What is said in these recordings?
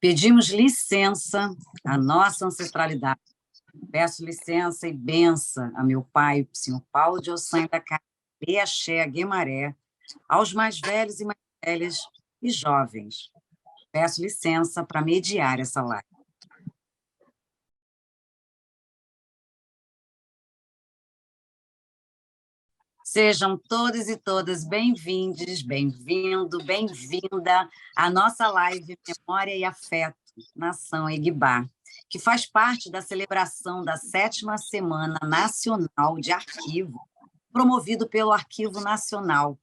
Pedimos licença à nossa ancestralidade. Peço licença e benção a meu pai, o senhor Paulo de Ossanha da Casa, Axé, Guimaré, aos mais velhos e mais velhas e jovens. Peço licença para mediar essa live. Sejam todos e todas bem-vindos, bem-vindo, bem-vinda à nossa live Memória e Afeto, Nação Eguibá, que faz parte da celebração da 7ª Semana Nacional de Arquivo, promovido pelo Arquivo Nacional,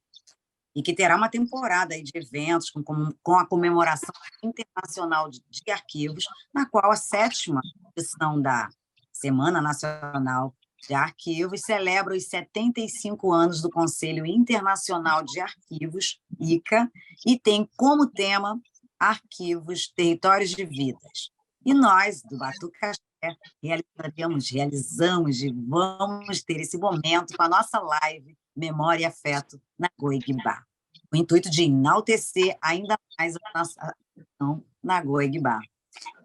e que terá uma temporada aí de eventos com a comemoração internacional de arquivos, na qual a 7ª edição da Semana Nacional de Arquivos celebra os 75 anos do Conselho Internacional de Arquivos, ICA, e tem como tema Arquivos, Territórios de Vidas. E nós, do Batucaxé, realizamos e vamos ter esse momento com a nossa live Memória e Afeto Nagô Eguibá, o intuito de enaltecer ainda mais a nossa ação Nagô Eguibá.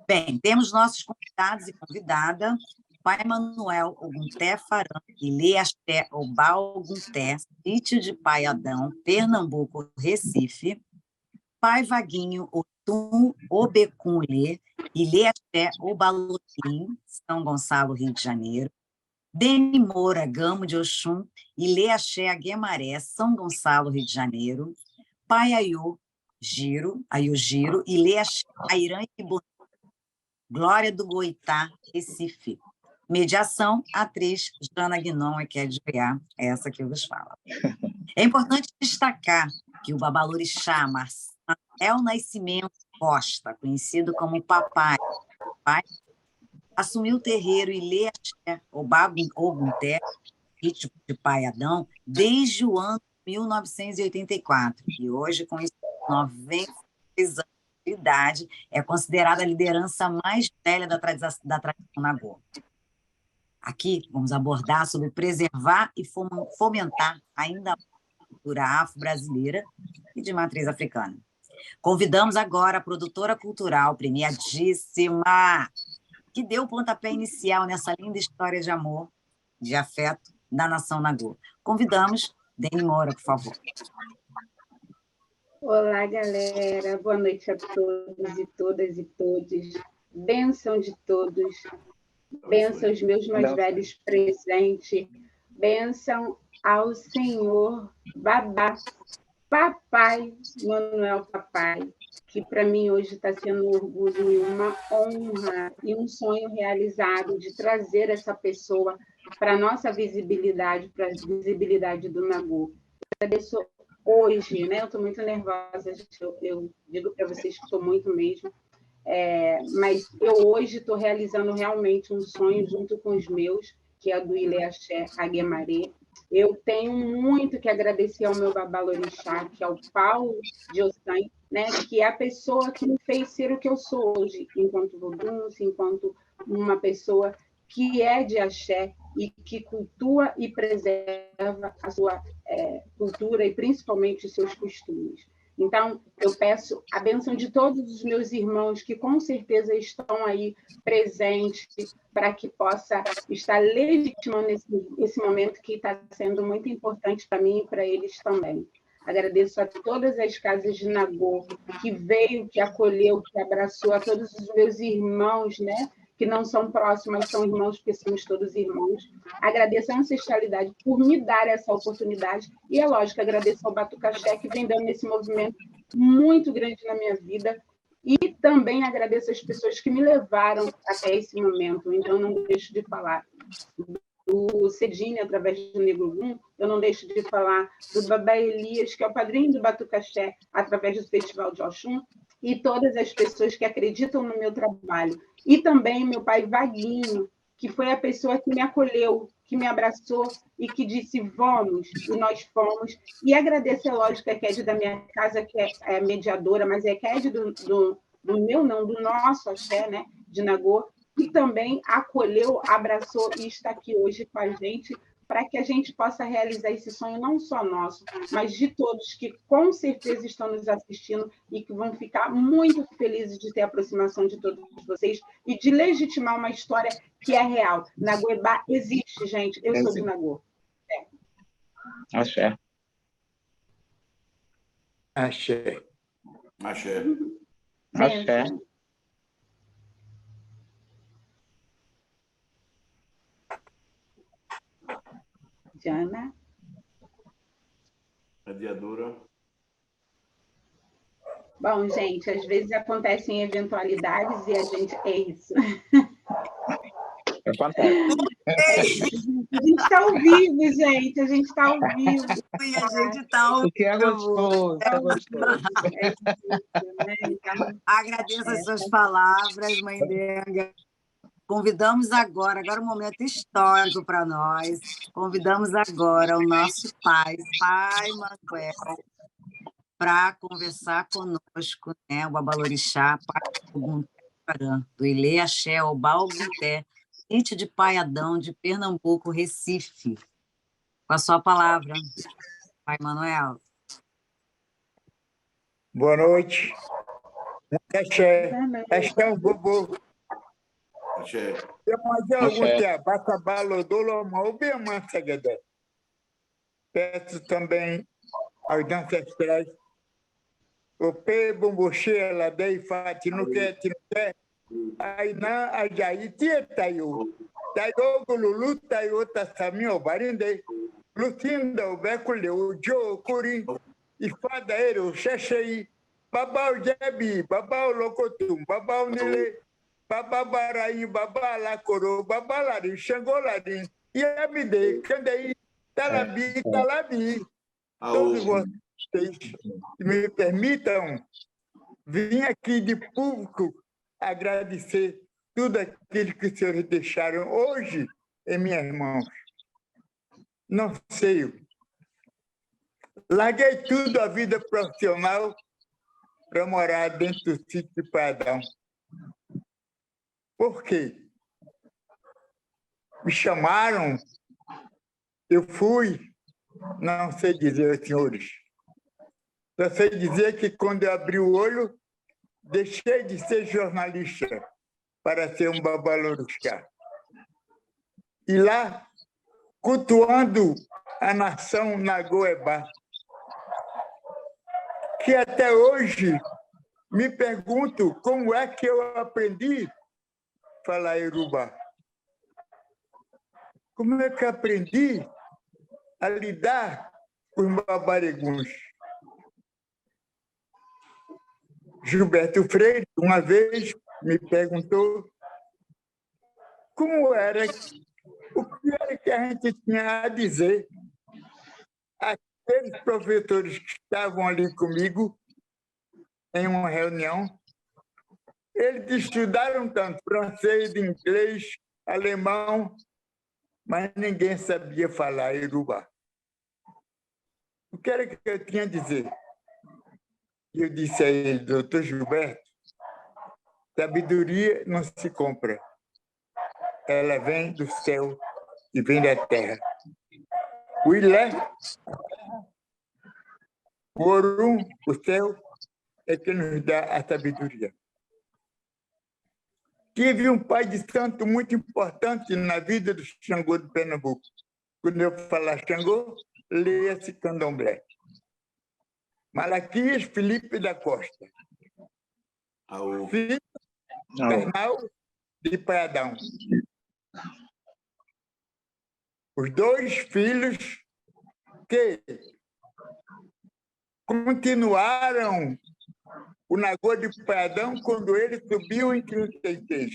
Bem, temos nossos convidados e convidada, Pai Manuel Ogunté Faran, Ilê Axé Obá Ogunté, sítio de Pai Adão, Pernambuco, Recife, Pai Vaguinho Otum Obecunlê, Ilê Axé Obalotim, São Gonçalo, Rio de Janeiro, Deni Moura Gamo de Oxum, Ilê Axé Guimaré, São Gonçalo, Rio de Janeiro, Pai Aiô Giro, Ilê Axé Airã e Glória do Goitá, Recife. Mediação, atriz Jana Guinon, que é de Goiás, essa que eu vos falo. É importante destacar que o babalorixá Marcel Nascimento Costa, conhecido como Papai, assumiu o terreiro Ilê Axé Obá Ogunté, sítio de Pai Adão, desde o ano 1984, e hoje, com 96 anos de idade, é considerada a liderança mais velha da tradição Nagô. Aqui vamos abordar sobre preservar e fomentar ainda a cultura afro-brasileira e de matriz africana. Convidamos agora a produtora cultural premiadíssima, que deu o pontapé inicial nessa linda história de amor, de afeto da nação Nagô. Convidamos Deni Moura, por favor. Olá, galera. Boa noite a todos e todas e todos. Bênção de todos. Bênção aos meus mais velhos presentes. Bênção ao Senhor Babá, Papai Manuel Papai, que para mim hoje está sendo um orgulho e uma honra e um sonho realizado de trazer essa pessoa para a nossa visibilidade, para a visibilidade do Nagô. Agradeço hoje, né? Eu estou muito nervosa, eu digo para vocês que estou muito mesmo, mas eu hoje estou realizando realmente um sonho junto com os meus, que é do Ilê Axé Aguemaré. Eu tenho muito que agradecer ao meu babalorixá, que é o Paulo de Ossanha, né, que é a pessoa que me fez ser o que eu sou hoje, enquanto vodunce, enquanto uma pessoa que é de axé e que cultua e preserva a sua cultura e principalmente os seus costumes. Então, eu peço a bênção de todos os meus irmãos que com certeza estão aí presentes para que possa estar legitimando esse momento que está sendo muito importante para mim e para eles também. Agradeço a todas as casas de Nagô que veio, que acolheu, que abraçou, a todos os meus irmãos, né? Que não são próximos, mas são irmãos, porque somos todos irmãos. Agradeço a ancestralidade por me dar essa oportunidade e, é lógico, agradeço ao Batucaxé, que vem dando esse movimento muito grande na minha vida, e também agradeço as pessoas que me levaram até esse momento. Então, não deixo de falar do Cedinho, através do Negro Gum, eu não deixo de falar do Babá Elias, que é o padrinho do Batucaxé, através do Festival de Oxum, e todas as pessoas que acreditam no meu trabalho. E também meu pai Vaguinho, que foi a pessoa que me acolheu, que me abraçou e que disse vamos, e nós fomos. E agradeço, é lógico, a Ked da minha casa, que é mediadora, mas é Ked do meu, não, do nosso axé, né, de Nagô, e também acolheu, abraçou e está aqui hoje com a gente, para que a gente possa realizar esse sonho não só nosso, mas de todos que com certeza estão nos assistindo e que vão ficar muito felizes de ter a aproximação de todos vocês e de legitimar uma história que é real. Nagoebá existe, gente. Eu sou de Nagô. Axé. Axé. Axé. Axé. Diana? Radiadora. Bom, gente, às vezes acontecem eventualidades e a gente... É isso. Acontece. A gente está ao vivo, gente. A gente está ao vivo. E a gente está ao O que é gostoso, é gostoso. É difícil, né? Então, Agradeço as suas palavras, Mãe Denga. Convidamos agora um momento histórico para nós. Convidamos agora o nosso pai Manuel, para conversar conosco, né? O Babalorixá, do Ilê Axé, o Balguité, ente de Paiadão, de Pernambuco, Recife. Com a sua palavra, pai Manuel. Boa noite. Axé. Axé é um bobo. Axé. Eu mais algum tempo. Bacabalo, Dolomão, bem mansa, Guedé. Peço também aos ancestrais. O Pê, Bomboxê, Ladei, Fati, não quer. Aí não, Ajaí, Tia, Taio. Taio, Lulu, Taio, Tassamio, Barinde. Lucinda, o Becule, o Joe, Curi, e Fadaeiro, o Xexei, Babau Jebi, Babau Locotum, Babau Nile, Babau Baraí, Babau Lacoro, Babau Lari, Xangolari, e Abide, Candei, Talabi, Talabi. Todos vocês que me permitam vir aqui de público agradecer tudo aquilo que os senhores deixaram hoje em minhas mãos. Não sei. Larguei tudo a vida profissional para morar dentro do sítio de Paiadão. Por quê? Me chamaram, eu fui, não sei dizer, senhores. Só sei dizer que quando eu abri o olho, deixei de ser jornalista para ser um babalorixá. E lá, cultuando a nação Nagoebá, que até hoje me pergunto como é que eu aprendi a falar Iorubá. Como é que eu aprendi a lidar com os babareguns? Gilberto Freire, uma vez, me perguntou como era, o que era que a gente tinha a dizer. Aqueles professores que estavam ali comigo, em uma reunião, eles estudaram tanto francês, inglês, alemão, mas ninguém sabia falar Iorubá. O que era que eu tinha a dizer? Eu disse a ele, doutor Gilberto, sabedoria não se compra. Ela vem do céu e vem da terra. O Ilé, o Orum, o céu, é que nos dá a sabedoria. Tive um pai de santo muito importante na vida do Xangô de Pernambuco. Quando eu falar Xangô, leia-se Candomblé. Malaquias Felipe da Costa. Filho carnal de Paiadão. Os dois filhos que continuaram o Nagô de Paiadão quando ele subiu em 36.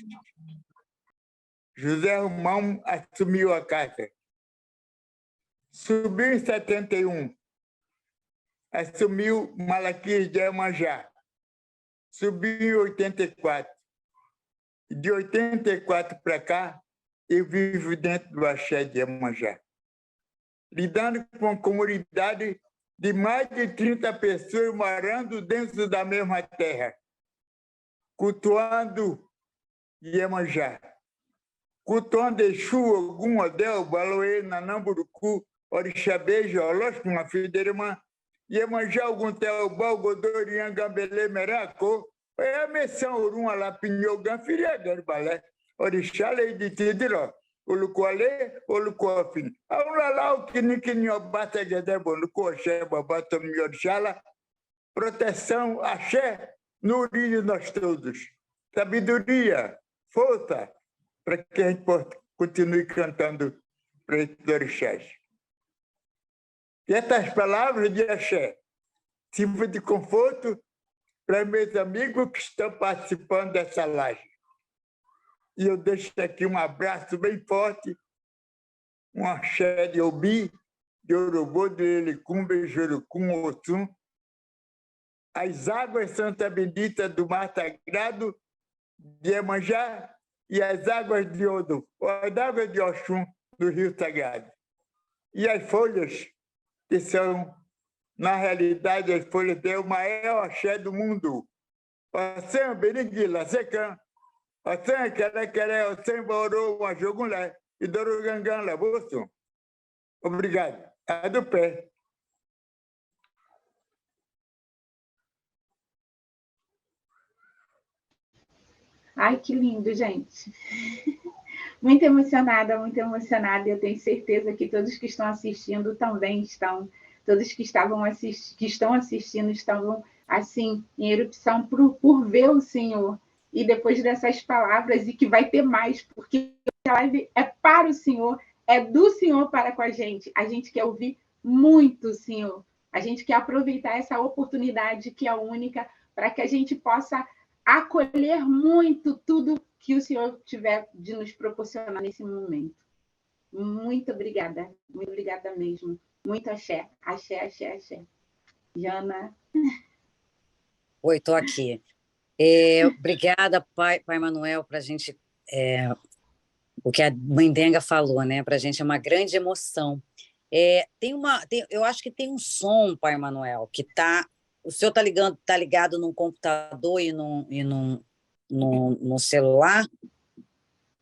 José Romão assumiu a casa. Subiu em 71. Assumiu Malaquias de Iemanjá. Subiu em 84. De 84 para cá, eu vivo dentro do Axé de Iemanjá, lidando com uma comunidade de mais de 30 pessoas morando dentro da mesma terra, cultuando Iemanjá. Cutonde Exu, Ogum, Odel, Baloê, Nanamburucu, Orixá Beijo, Olósco, uma filha de irmã, Iemanjá, Ogum, Tel, Balgodorian, Gambelê, Meraco, é a missão Urum, Alapinhogan, Firiagan, Balé, Orixá, Lei de Tidro, Ulucualê, Ulucuafim, Aulalau, Kinikinho, Bata, Gedebo, Lucoxé, Babatom, Yorxala, proteção, axé, no urinho nós todos. Sabedoria, força, para que a gente continue cantando para esses orixás. E essas palavras de axé sirvam de conforto para meus amigos que estão participando dessa live. E eu deixo aqui um abraço bem forte, um axé de Obi, de Urubô, de Elicumbe, Jurucum, Otum, as águas santa bendita do mar sagrado de Iemanjá e as águas de Odo, as águas de Oxum do rio sagrado. E as folhas, que são, na realidade, as folhas é o maior axé do mundo. Oçã, Beriguila, Secã, Oçã, Querequeré, Oçã, Bauru, Ajogulé e Dorogangã, Labosso. Obrigado. A do pé. Ai, que lindo, gente. Muito emocionada, muito emocionada. Eu tenho certeza que todos que estão assistindo também estão. Todos que estão assistindo estavam, assim, em erupção por ver o Senhor. E depois dessas palavras, e que vai ter mais, porque a live é para o Senhor, é do Senhor para com a gente. A gente quer ouvir muito o Senhor. A gente quer aproveitar essa oportunidade que é única para que a gente possa acolher muito tudo que o Senhor tiver de nos proporcionar nesse momento. Muito obrigada mesmo. Muito axé, axé, axé, axé. Jana. Oi, estou aqui. Obrigada, Pai Manuel, para a gente, o que a Mãe Denga falou, né? Para a gente é uma grande emoção. Eu acho que tem um som, Pai Manuel, que está. O senhor está ligado num computador e num celular?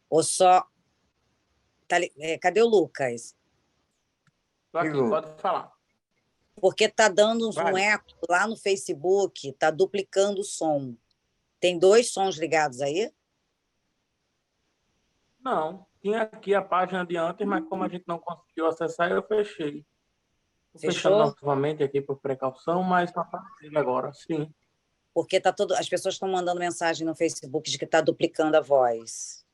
Ou só. Cadê o Lucas? Estou aqui, pode falar. Porque está dando um eco lá no Facebook, está duplicando o som. Tem 2 sons ligados aí? Não, tinha aqui a página de antes, mas como a gente não conseguiu acessar, eu fechei. Estou fechando novamente aqui por precaução, mas está aparecendo agora, sim. Porque as pessoas estão mandando mensagem no Facebook de que está duplicando a voz.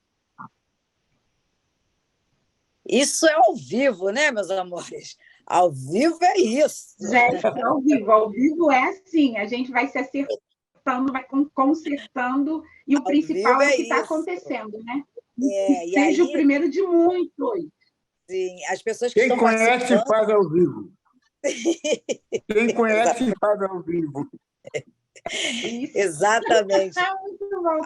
Isso é ao vivo, né, meus amores? Ao vivo é isso. Gente, ao vivo é assim, a gente vai se acertando, vai consertando, e o principal é o que está acontecendo, né? E seja aí, o primeiro de muitos. Sim, as pessoas que Quem estão conhece participando... faz ao vivo. Quem conhece faz ao vivo. Isso. Exatamente. Muito bom.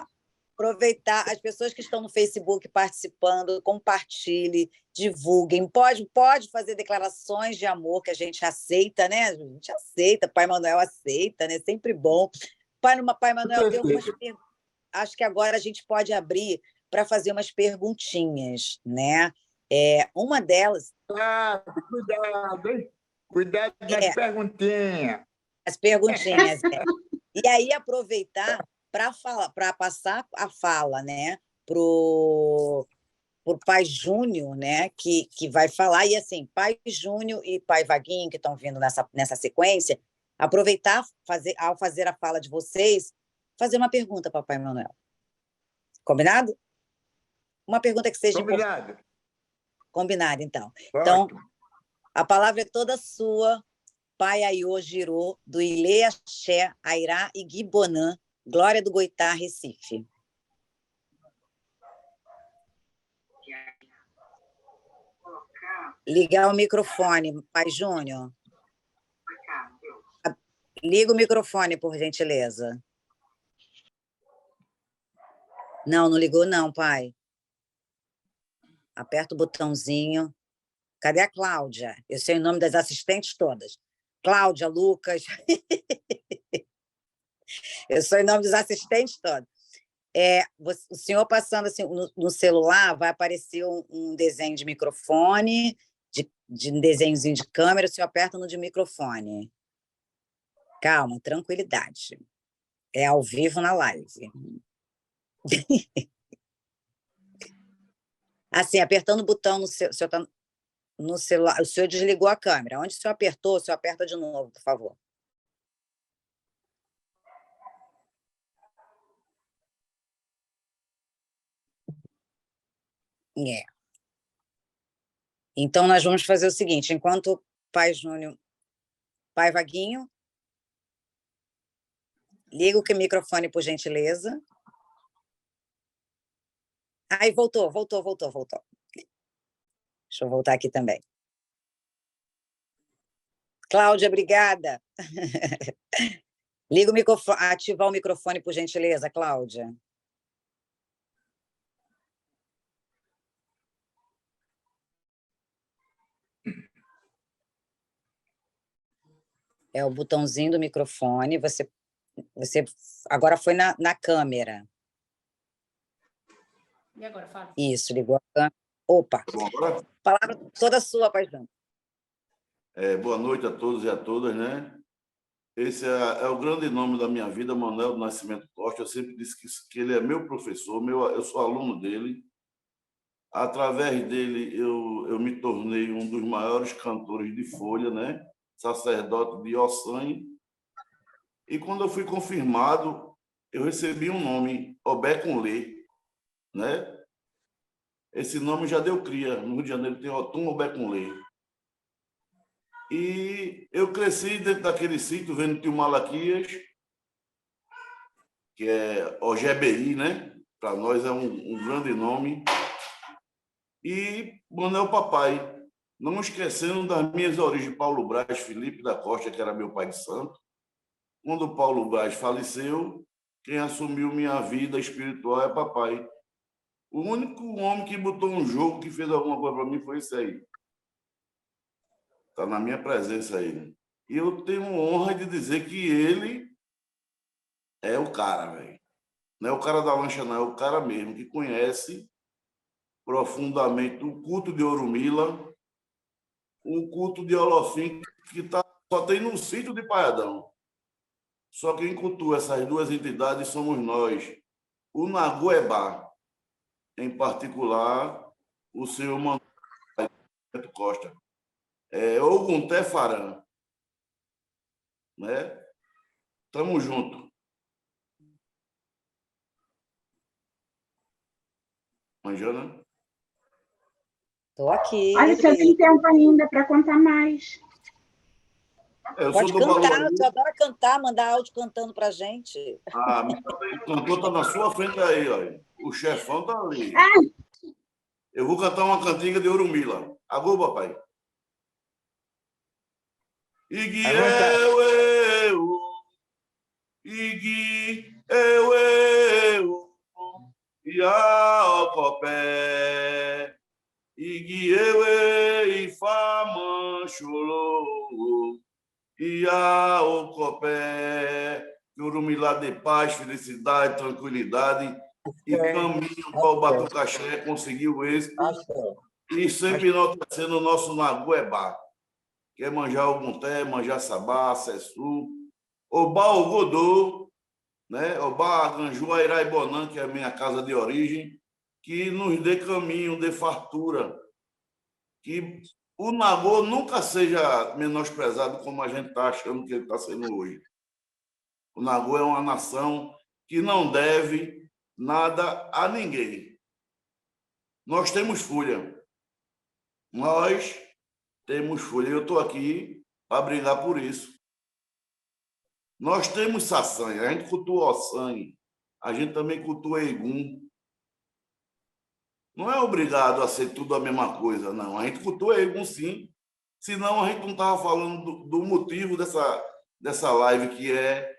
Aproveitar as pessoas que estão no Facebook participando, compartilhe, divulguem. Pode fazer declarações de amor que a gente aceita, né? A gente aceita, Pai Manuel aceita, né? Sempre bom. Pai Manuel, tem algumas perguntas. Acho que agora a gente pode abrir para fazer umas perguntinhas, né? Uma delas... Cuidado, hein? Cuidado nas perguntinhas. As perguntinhas. E aí aproveitar para passar a fala, né, pro Pai Júnior, né, que vai falar, e assim, Pai Júnior e Pai Vaguinho, que estão vindo nessa sequência, aproveitar, ao fazer a fala de vocês, fazer uma pergunta para o Pai Manuel. Combinado? Uma pergunta que seja Combinado. importante. Combinado, então. Ótimo. Então, a palavra é toda sua, Pai Aiô Girô, do Ilê Axé, Airá e Guibonã, Glória do Goitá, Recife. Ligar o microfone, Pai Júnior. Liga o microfone, por gentileza. Não ligou não, pai. Aperta o botãozinho. Cadê a Cláudia? Eu sei o nome das assistentes todas. Cláudia, Lucas. Eu sei o nome dos assistentes todos. O senhor passando assim, no celular, vai aparecer um desenho de microfone, de um desenhozinho de câmera, o senhor aperta no de microfone. Calma, tranquilidade. É ao vivo na live. Assim, apertando o botão no senhor tá no celular, o senhor desligou a câmera. Onde o senhor apertou, o senhor aperta de novo, por favor. É. Então, nós vamos fazer o seguinte, enquanto o Pai Júnior, Pai Vaguinho, liga o microfone, por gentileza. Aí, voltou. Deixa eu voltar aqui também. Cláudia, obrigada. Liga o microfone, ativar o microfone, por gentileza, Cláudia. É o botãozinho do microfone, você agora foi na câmera. E agora, fala. Isso, ligou a câmera. Opa! Bom, agora? Palavra toda sua, Pai Júnior. Boa noite a todos e a todas, né? Esse é o grande nome da minha vida, Manuel do Nascimento Costa. Eu sempre disse que ele é meu professor, eu sou aluno dele. Através dele, eu me tornei um dos maiores cantores de folha, né? Sacerdote de Ossanha. E quando eu fui confirmado, eu recebi um nome, Obé-com-Lê, né? Esse nome já deu cria. No Rio de Janeiro tem Otum Obé-com-Lê. E eu cresci dentro daquele sítio, vendo o tio Malaquias, que é OGBI, né? Para nós é um grande nome. E Manuel Papai, não esquecendo das minhas origens, Paulo Braz, Felipe da Costa, que era meu pai de santo. Quando Paulo Braz faleceu, quem assumiu minha vida espiritual é papai. O único homem que botou um jogo, que fez alguma coisa para mim, foi esse aí. Está na minha presença aí. E eu tenho honra de dizer que ele é o cara, velho. Não é o cara da lancha, não. É o cara mesmo que conhece profundamente o culto de Orumila, o culto de Olofim, que só tem no sítio de Paiadão. Só quem cultua essas duas entidades somos nós. O Nagoebá, em particular, o senhor Manuel Costa. Ogunté Farã. Né? Tamo junto. Manjana? Estou aqui. Olha, você tem tempo ainda para contar mais. Eu Pode sou do cantar, Baluari. você adora cantar, mandar áudio cantando para a gente. O cantor está na sua frente aí, olha. O chefão está ali. Eu vou cantar uma cantiga de Orumila. Agô, papai. Igi Igi Ia Ocopé. Igi Ifa Mancholo. Ia Ocopé. Orumila de paz, felicidade, tranquilidade e caminho para o Batucaxé, conseguiu êxito. E sempre enaltecendo o nosso Nagoebá, que é manjar Ogunté, manjar Sabá, Sessu, Obá Ogodô, né? Obá Ganjua, Iraibonã, que é a minha casa de origem, que nos dê caminho, dê fartura, que o Nagô nunca seja menosprezado como a gente está achando que ele está sendo hoje. O Nagô é uma nação que não deve nada a ninguém. Nós temos folha. Nós temos folha. Eu estou aqui para brigar por isso. Nós temos saçanha. A gente cultua Ossanha. A gente também cultua Egum. Não é obrigado a ser tudo a mesma coisa, não. A gente cultua Egum, sim. Senão a gente não estava falando do motivo dessa live, que é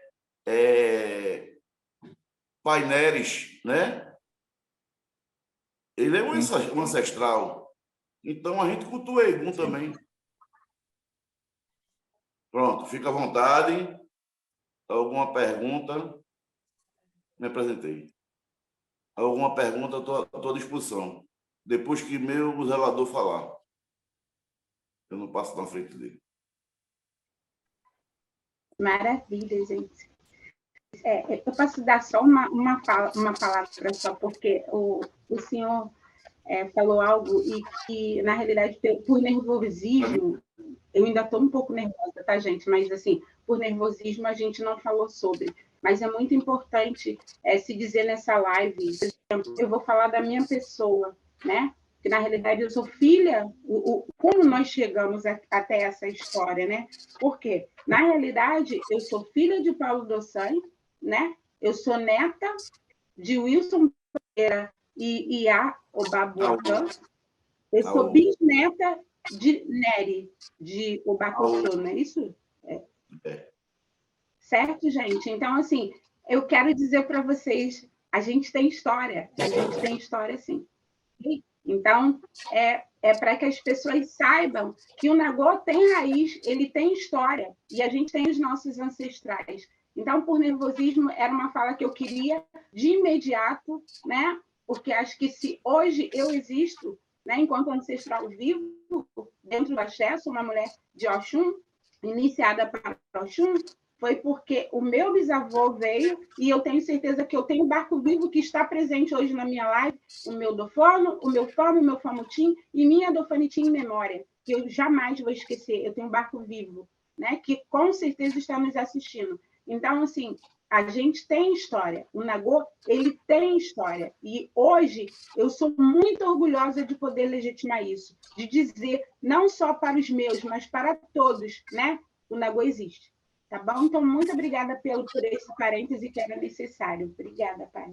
Paineres, né? Ele é um ancestral. Então, a gente cultua Egum também. Pronto, fica à vontade. Alguma pergunta? Me apresentei. Alguma pergunta, estou à tua disposição. Depois que o zelador falar. Eu não passo na frente dele. Maravilha, gente. Eu posso dar só uma palavra só, porque o senhor falou algo e que, na realidade, por nervosismo, eu ainda estou um pouco nervosa, tá, gente? Mas, assim, por nervosismo, a gente não falou sobre. Mas é muito importante se dizer nessa live, por exemplo, eu vou falar da minha pessoa, né? Que, na realidade, eu sou filha, como nós chegamos até essa história, né? Por quê? Na realidade, eu sou filha de Paulo Dossan, né? Eu sou neta de Wilson Pereira e Iá Obabuacã. Eu sou bisneta de Nery, de Obacocô, não é isso? Certo, gente? Então, assim, eu quero dizer para vocês, a gente tem história sim. Então, é para que as pessoas saibam que o Nagô tem raiz, ele tem história, e a gente tem os nossos ancestrais. Então, por nervosismo, era uma fala que eu queria de imediato, né? Porque acho que se hoje eu existo, né, enquanto ancestral vivo, dentro do axé, sou uma mulher de Oxum, iniciada para Oxum, foi porque o meu bisavô veio, e eu tenho certeza que eu tenho um barco vivo que está presente hoje na minha live, o meu dofono, o meu fono, o meu famutim e minha dofanitim em memória, que eu jamais vou esquecer. Eu tenho um barco vivo, né, que com certeza está nos assistindo. Então, assim, a gente tem história. O Nagô, ele tem história. E hoje eu sou muito orgulhosa de poder legitimar isso, de dizer, não só para os meus, mas para todos, né? O Nagô existe. Tá bom? Então, muito obrigada por esse parêntese que era necessário. Obrigada, pai.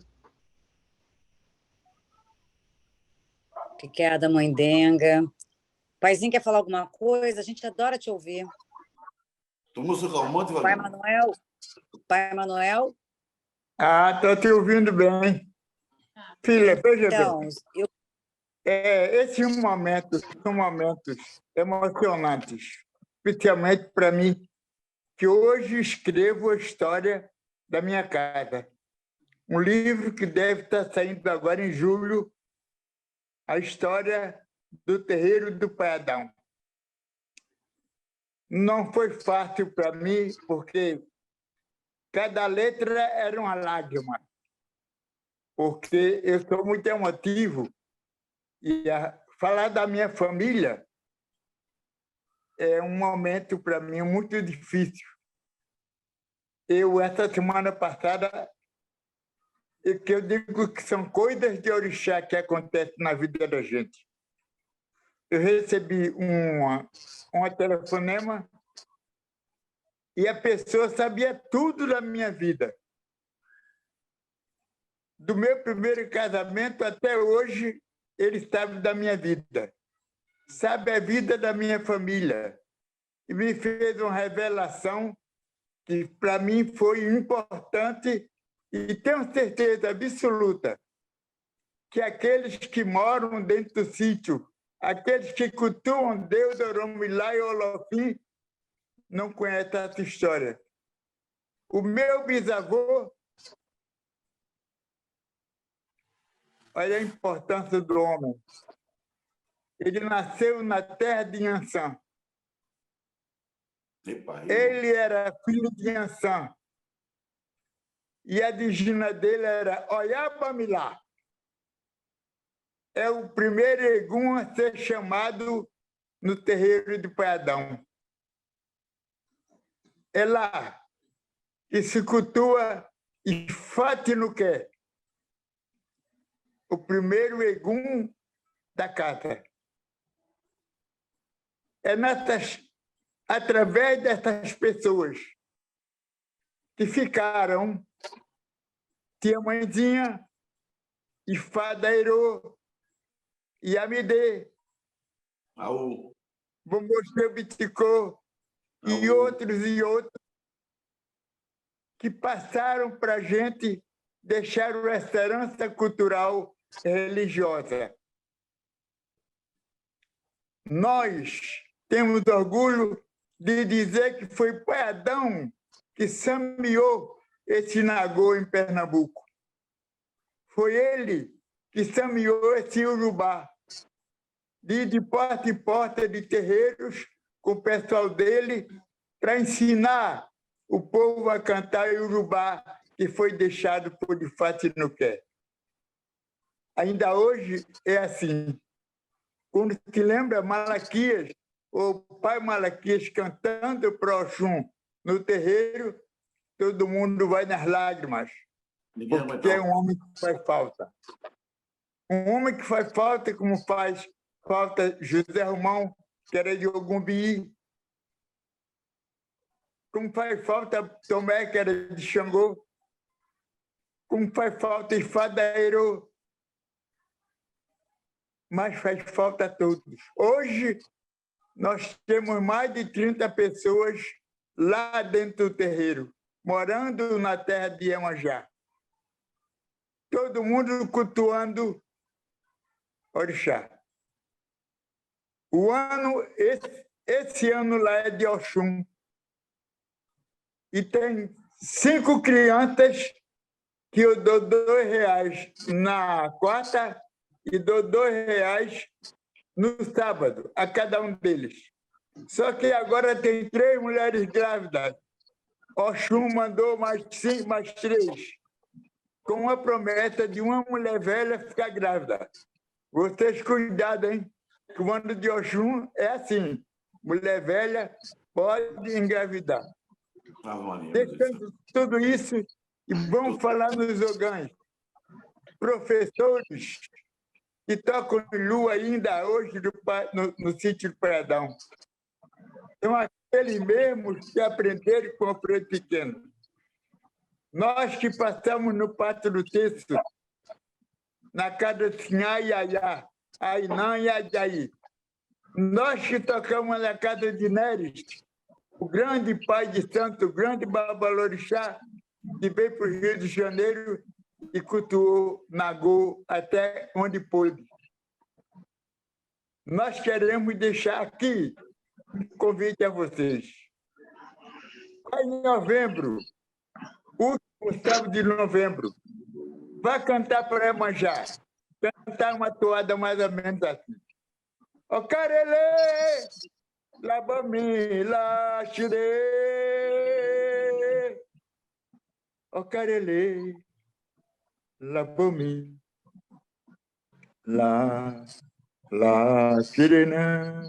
Obrigada, mãe Denga. Paizinho quer falar alguma coisa? A gente adora te ouvir. Tu música calmante, Pai Wagner? Manuel? Pai Manuel? Estou te ouvindo bem. Filha, veja Então, bem. Esses momentos são momentos emocionantes, especialmente para mim, que hoje escrevo a história da minha casa. Um livro que deve estar saindo agora em julho, a história do terreiro do Pai Adão. Não foi fácil para mim, porque cada letra era uma lágrima, porque eu sou muito emotivo e falar da minha família é um momento para mim muito difícil. Essa semana passada, que eu digo que são coisas de orixá que acontecem na vida da gente. Eu recebi um telefonema e a pessoa sabia tudo da minha vida. Do meu primeiro casamento até hoje, ele sabe da minha vida. Sabe a vida da minha família. E me fez uma revelação que, para mim, foi importante e tenho certeza absoluta que aqueles que moram dentro do sítio, aqueles que cultuam Deus, Oromilá e Olofim, não conhecem essa história. O meu bisavô, olha a importância do homem. Ele nasceu na terra de Inhansã. Ele era filho de Inhansã. E a digina dele era Oyabamilá. É o primeiro egum a ser chamado no terreiro de Pai Adão. É lá que se cultua Ifatinuqué, o primeiro egum da casa. É através dessas pessoas que ficaram Tia Mãezinha, Ifadairô, Yamide, Bombochê Biticô e outros que passaram para a gente, deixaram essa herança cultural religiosa. Nós temos orgulho de dizer que foi Pai Adão que semeou esse Nagô em Pernambuco. Foi ele que semeou esse urubá, de porta em porta de terreiros, com o pessoal dele, para ensinar o povo a cantar urubá, que foi deixado por de Fati no quer. Ainda hoje é assim. Quando se lembra Malaquias, o pai Malaquias cantando para Oxum no terreiro, todo mundo vai nas lágrimas, porque é um homem que faz falta. Um homem que faz falta, como faz falta José Romão, que era de Ogumbi, como faz falta Tomé, que era de Xangô, como faz falta Ifadairo, mas faz falta a todos. Hoje, nós temos mais de 30 pessoas lá dentro do terreiro, morando na terra de Iemanjá. Todo mundo cultuando Orixá. Esse ano lá é de Oxum. E tem 5 crianças que eu dou R$2 na quarta e dou R$2 no sábado, a cada um deles. Só que agora tem 3 mulheres grávidas. Oxum mandou mais 3, com a promessa de uma mulher velha ficar grávida. Vocês cuidado, hein? Que o ano de Oxum é assim. Mulher velha pode engravidar. Deixando tudo isso, e vamos falar nos ogãs. Professores que tocam lua ainda hoje no sítio do Pradão. São aqueles mesmos que aprenderam com o preto pequeno. Nós que passamos no Pátio do Texto, na casa de Sinhá e Ayá, Ainã e Ajaí. Nós que tocamos na casa de Neres, o grande pai de santo, o grande Babalorixá, que veio para o Rio de Janeiro e cultuou Nagô até onde pôde. Nós queremos deixar aqui um convite a vocês. Em novembro, último sábado de novembro, vai cantar para Iemanjá. Cantar uma toada mais ou menos assim. O carelê, labami, la xire. O carelê, labami, la xirena.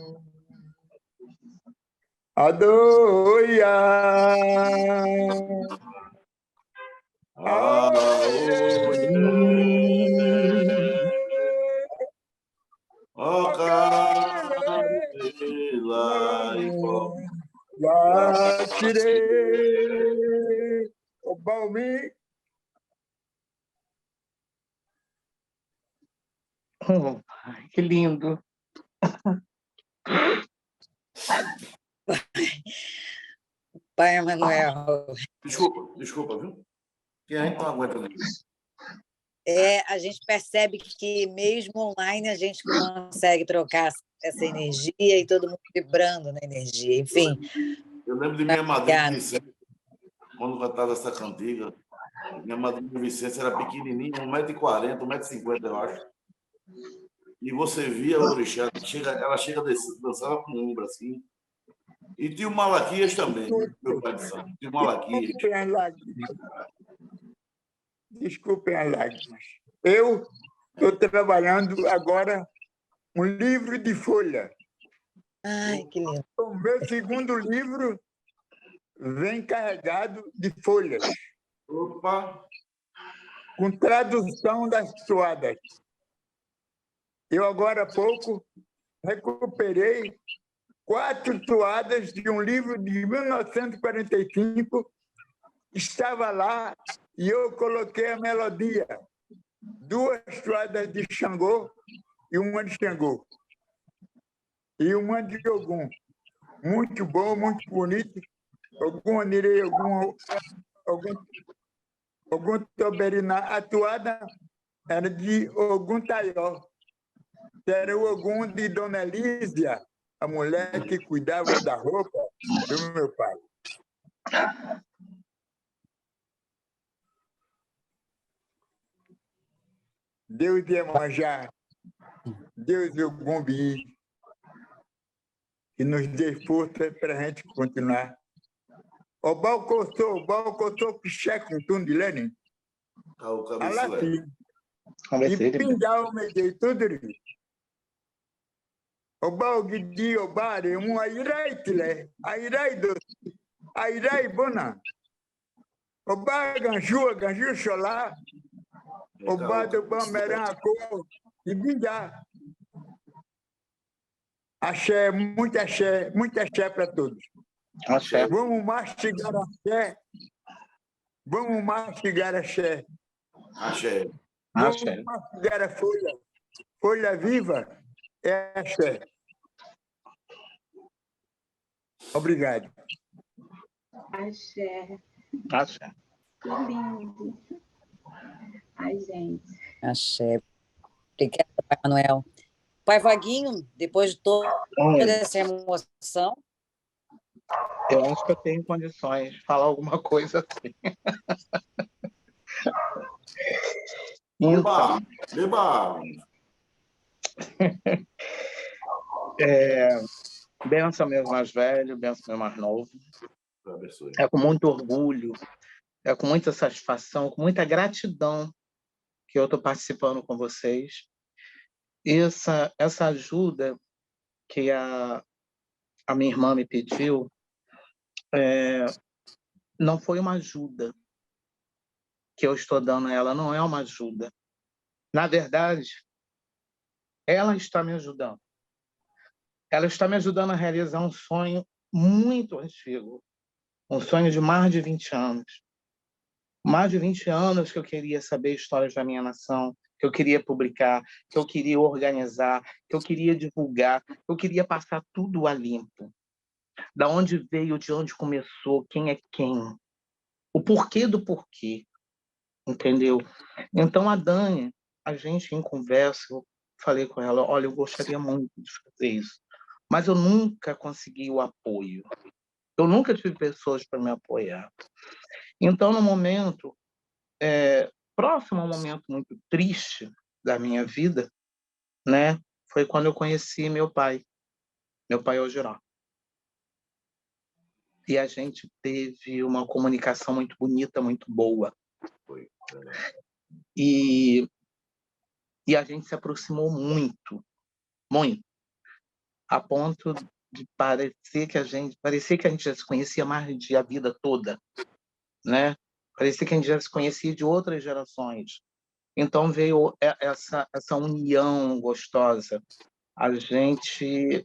Adoia. O Balmi. Oh, que lindo. Pai Emanuel. Desculpa, viu? Que a gente não aguenta isso. A gente percebe que mesmo online a gente consegue trocar essa energia e todo mundo vibrando na energia. Enfim. Eu lembro de minha madrinha Vicência, quando cantava essa cantiga. Minha madrinha Vicência era pequenininha, 1,40 m, 1,50 m, eu acho. E você via a orixá, ela chega dançava com o ombro assim. E tinha o Malaquias também, meu pai de santo. Tinha o Malaquias. Desculpem as lágrimas. Eu estou trabalhando agora um livro de folha. Ai, que lindo. O meu segundo livro vem carregado de folhas. Opa! Com tradução das toadas. Eu, agora há pouco, recuperei 4 toadas de um livro de 1945. Estava lá e eu coloquei a melodia. 2 toadas de Xangô e uma de Xangô. E uma de Ogum. Muito bom, muito bonito. Ogum Anirei, Ogum Toberiná. A toada era de Ogum Taió, que era o Ogum de Dona Lísia, a mulher que cuidava da roupa do meu pai. Deus Iemanjá, Deus Ogumbi, que nos dê força para a gente continuar. O balcotou que checa um tudo de Lenin. O Alá, cabeceira. e pingar o meio de tudo. O balgidi, o bare, airai tile, airai bona. O ganju xolá, o do bamerã, e pingar. Axé para todos. Axé. Vamos mastigar axé. Vamos mastigar axé. Axé. Vamos mastigar a folha. Folha viva é axé. Obrigado. Axé. Axé. Que lindo. Ai, gente. Axé. Obrigada, Pai Manuel. Pai Vaguinho, depois de toda essa emoção... Eu acho que eu tenho condições de falar alguma coisa assim. Então, Beba! Benção meu mais velho, benção meu mais novo. É com muito orgulho, é com muita satisfação, com muita gratidão que eu estou participando com vocês. Essa ajuda que a minha irmã me pediu não foi uma ajuda que eu estou dando a ela, não é uma ajuda. Na verdade, ela está me ajudando. Ela está me ajudando a realizar um sonho muito antigo, um sonho de mais de 20 anos. Mais de 20 anos que eu queria saber histórias da minha nação, que eu queria publicar, que eu queria organizar, que eu queria divulgar, que eu queria passar tudo a limpo. Da onde veio, de onde começou, quem é quem, o porquê do porquê, entendeu? Então, a Dani, a gente em conversa, eu falei com ela, olha, eu gostaria muito de fazer isso, mas eu nunca consegui o apoio. Eu nunca tive pessoas para me apoiar. Então, no momento, próximo a um momento muito triste da minha vida, né, foi quando eu conheci meu pai Ogiró. E a gente teve uma comunicação muito bonita, muito boa. E a gente se aproximou muito, muito, a ponto de parecer que a gente já se conhecia mais de a vida toda, né? Parecia que a gente já se conhecia de outras gerações. Então veio essa união gostosa. A gente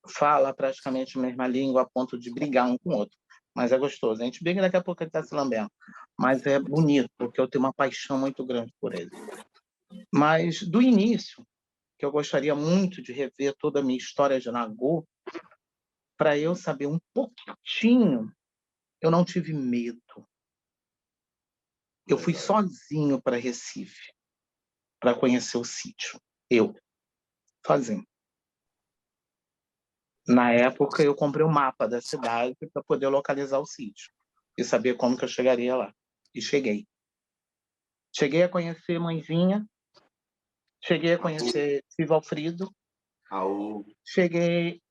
fala praticamente a mesma língua a ponto de brigar um com o outro. Mas é gostoso. A gente briga, daqui a pouco ele está se lambendo. Mas é bonito, porque eu tenho uma paixão muito grande por ele. Mas do início, que eu gostaria muito de rever toda a minha história de Nagô, para eu saber um pouquinho, eu não tive medo. Eu fui sozinho para Recife, para conhecer o sítio. Eu, sozinho. Na época, eu comprei um mapa da cidade para poder localizar o sítio e saber como que eu chegaria lá. E cheguei. Cheguei a conhecer Mãezinha, cheguei a conhecer Silvio Alfredo, cheguei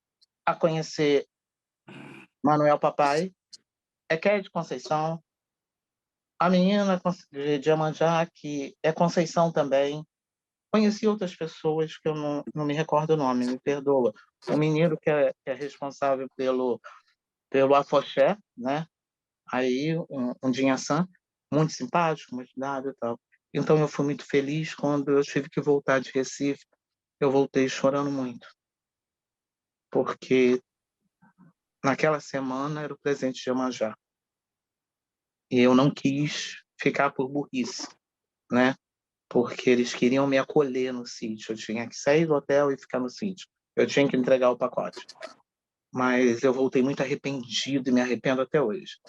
a conhecer Manuel Papai, de Conceição, a menina de Iemanjá, que é Conceição também. Conheci outras pessoas que eu não me recordo o nome, me perdoa. O menino que é responsável pelo afoxé, né? Aí, um Dinhaçã, muito simpático, muito dado e tal. Então, eu fui muito feliz quando eu tive que voltar de Recife. Eu voltei chorando muito. Porque naquela semana era o presente de Iemanjá. E eu não quis ficar por burrice, né? Porque eles queriam me acolher no sítio. Eu tinha que sair do hotel e ficar no sítio. Eu tinha que entregar o pacote. Mas eu voltei muito arrependido e me arrependo até hoje.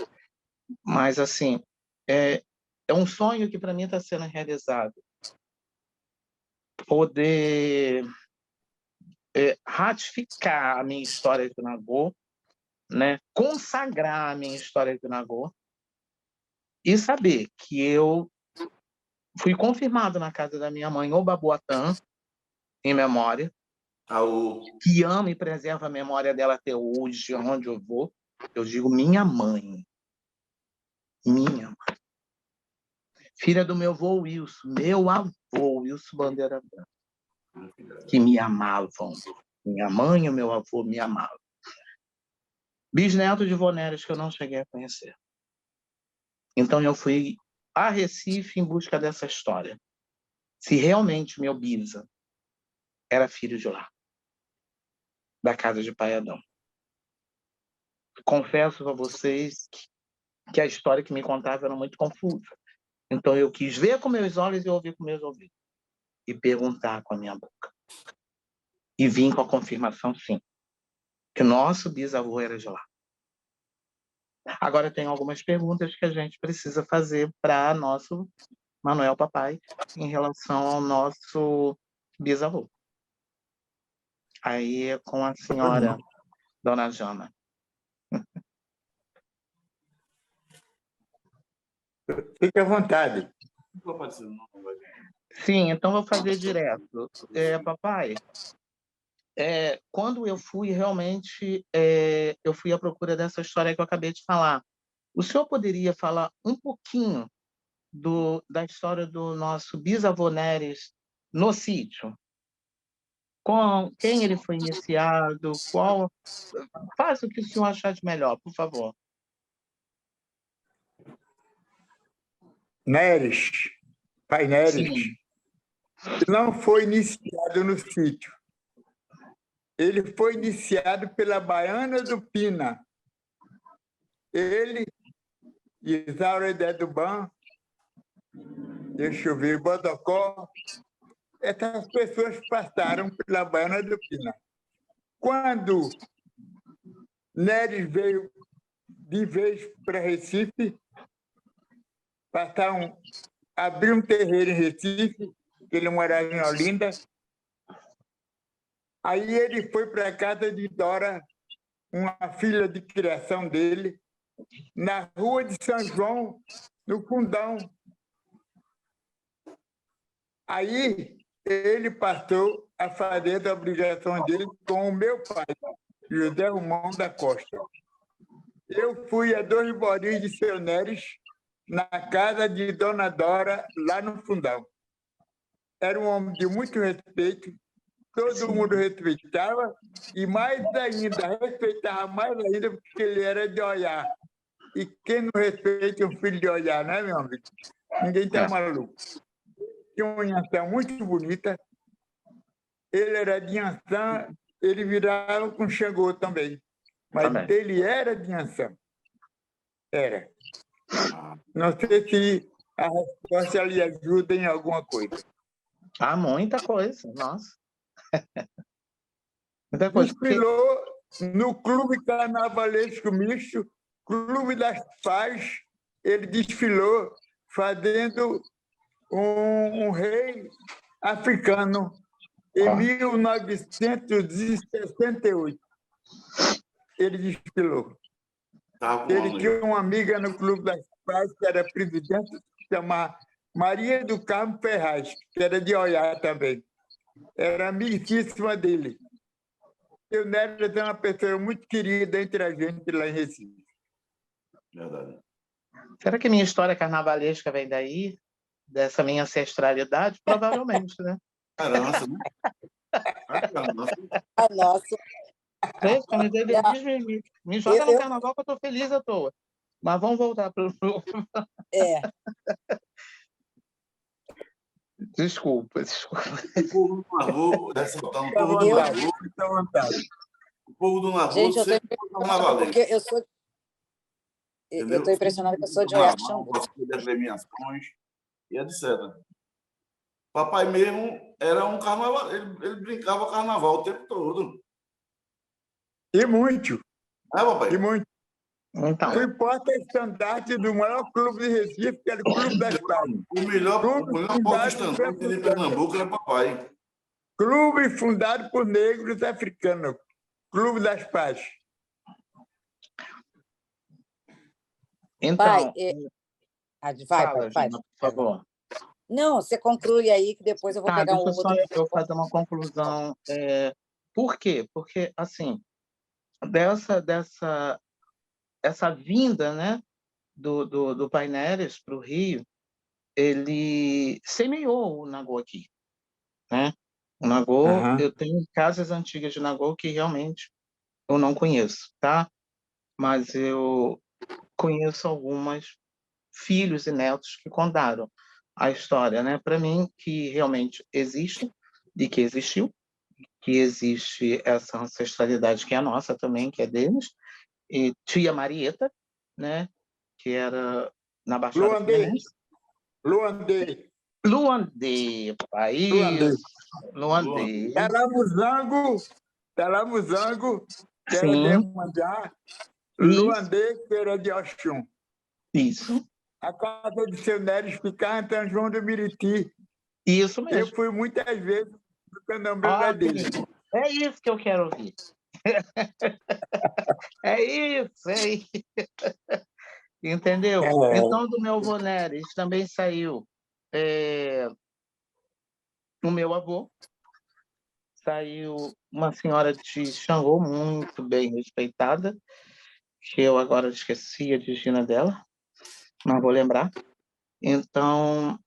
Mas, assim, é um sonho que, para mim, está sendo realizado. Poder ratificar a minha história de Nagô, né? Consagrar a minha história de Nagô e saber que eu Fui confirmado na casa da minha mãe, Obabuatã, em memória, que ama e preserva a memória dela até hoje, onde eu vou. Eu digo minha mãe. Minha mãe. Filha do meu avô Wilson, meu avô Wilson Bandeira Branca, que me amavam. Minha mãe e o meu avô me amavam. Bisneto de Vonéres que eu não cheguei a conhecer. Então eu fui a Recife em busca dessa história. Se realmente meu bisa era filho de lá, da casa de Paiadão. Confesso a vocês que a história que me contava era muito confusa. Então eu quis ver com meus olhos e ouvir com meus ouvidos. E perguntar com a minha boca. E vim com a confirmação, sim, que o nosso bisavô era de lá. Agora tem algumas perguntas que a gente precisa fazer para nosso Manuel Papai em relação ao nosso bisavô. Aí é com a senhora, Dona Jana. Fique à vontade. Sim, então vou fazer direto. Papai, quando eu fui realmente, eu fui à procura dessa história que eu acabei de falar. O senhor poderia falar um pouquinho da história do nosso bisavô Neres no sítio? Com quem ele foi iniciado? Faça o que o senhor achar de melhor, por favor. Neres, pai Neres, Sim. não foi iniciado no sítio. Ele foi iniciado pela Baiana do Pina. Ele, Isaura Deduban, deixa eu ver, Bodocó, essas pessoas passaram pela Baiana do Pina. Quando Neres veio de vez para Recife, abriu um terreiro em Recife, que ele morava em Olinda. Aí ele foi para a casa de Dora, uma filha de criação dele, na rua de São João, no Fundão. Aí ele passou a fazer a obrigação dele com o meu pai, José Romão da Costa. Eu fui a 2 Boris de Seu Neres, na casa de Dona Dora, lá no Fundão. Era um homem de muito respeito, todo mundo respeitava, e mais ainda, respeitava mais ainda porque ele era de Oiá. E quem não respeita um filho de Oiá, né, meu amigo? Ninguém está maluco. Tinha uma Inhansã muito bonita, ele era de Inhansã, ele virava com Xangô também. Mas ele era de Inhansã. Era. Não sei se a resposta lhe ajuda em alguma coisa. Muita coisa, nossa. Muita coisa. Desfilou no Clube Carnavalesco Misto, Clube das Paz, ele desfilou fazendo um rei africano em 1968. Ele desfilou. Ele tinha uma amiga no Clube das Paz, que era presidente, chamada Maria do Carmo Ferraz, que era de Oiá também. Era amicíssima dele. O Neres é uma pessoa muito querida entre a gente lá em Recife. Verdade. Será que minha história carnavalesca vem daí? Dessa minha ancestralidade? Provavelmente, né? Caramba, né? A nossa. Me joga no carnaval que eu estou feliz à toa. Mas vamos voltar para o... Desculpa. O povo do Navô, o povo do Navô Gente, eu sempre foi carnavalesco. porque eu estou impressionada que eu sou de Oiá Xangô. Das premiações e etc. Papai mesmo era um carnaval, ele brincava carnaval o tempo todo. E muito. Papai? E muito. Então. Fui porta-estandarte do maior clube de Recife, que era o Clube das Paz. O melhor porta-estandarte de Pernambuco era papai. Clube fundado por negros africanos. Clube das Paz. Então, vai, fala, vai. Gina, por favor. Não, você conclui aí, que depois eu vou Tá, pegar um deixa só outro. eu fazer uma conclusão. Por quê? Porque, assim, essa vinda, né, do Paineiras para o Rio, ele semeou o Nagô aqui, né? O Nagô, Aham. eu tenho casas antigas de Nagô que realmente eu não conheço, tá? Mas eu conheço algumas filhos e netos que contaram a história, né? Para mim, que realmente existe, de que existiu, que existe essa ancestralidade que é nossa também, que é deles, e tia Marieta, né? Que era na Baixada Luandê, Fluminense. Luandê, Luandê, Luandê. país, Luandê. Talamuzango, que era de Sim, Iemanjá, isso, Luandê, que era de Oxum. isso, A casa de seu Neres ficava em São João do Meriti. isso Eu mesmo. fui muitas vezes no candomblé Ó, dele. querido, é isso que eu quero ouvir. É isso, é isso. Entendeu? É. Então, do meu avô Neres também saiu o meu avô, saiu uma senhora de Xangô muito bem respeitada, que eu agora esqueci a Digina dela, mas vou lembrar. Então,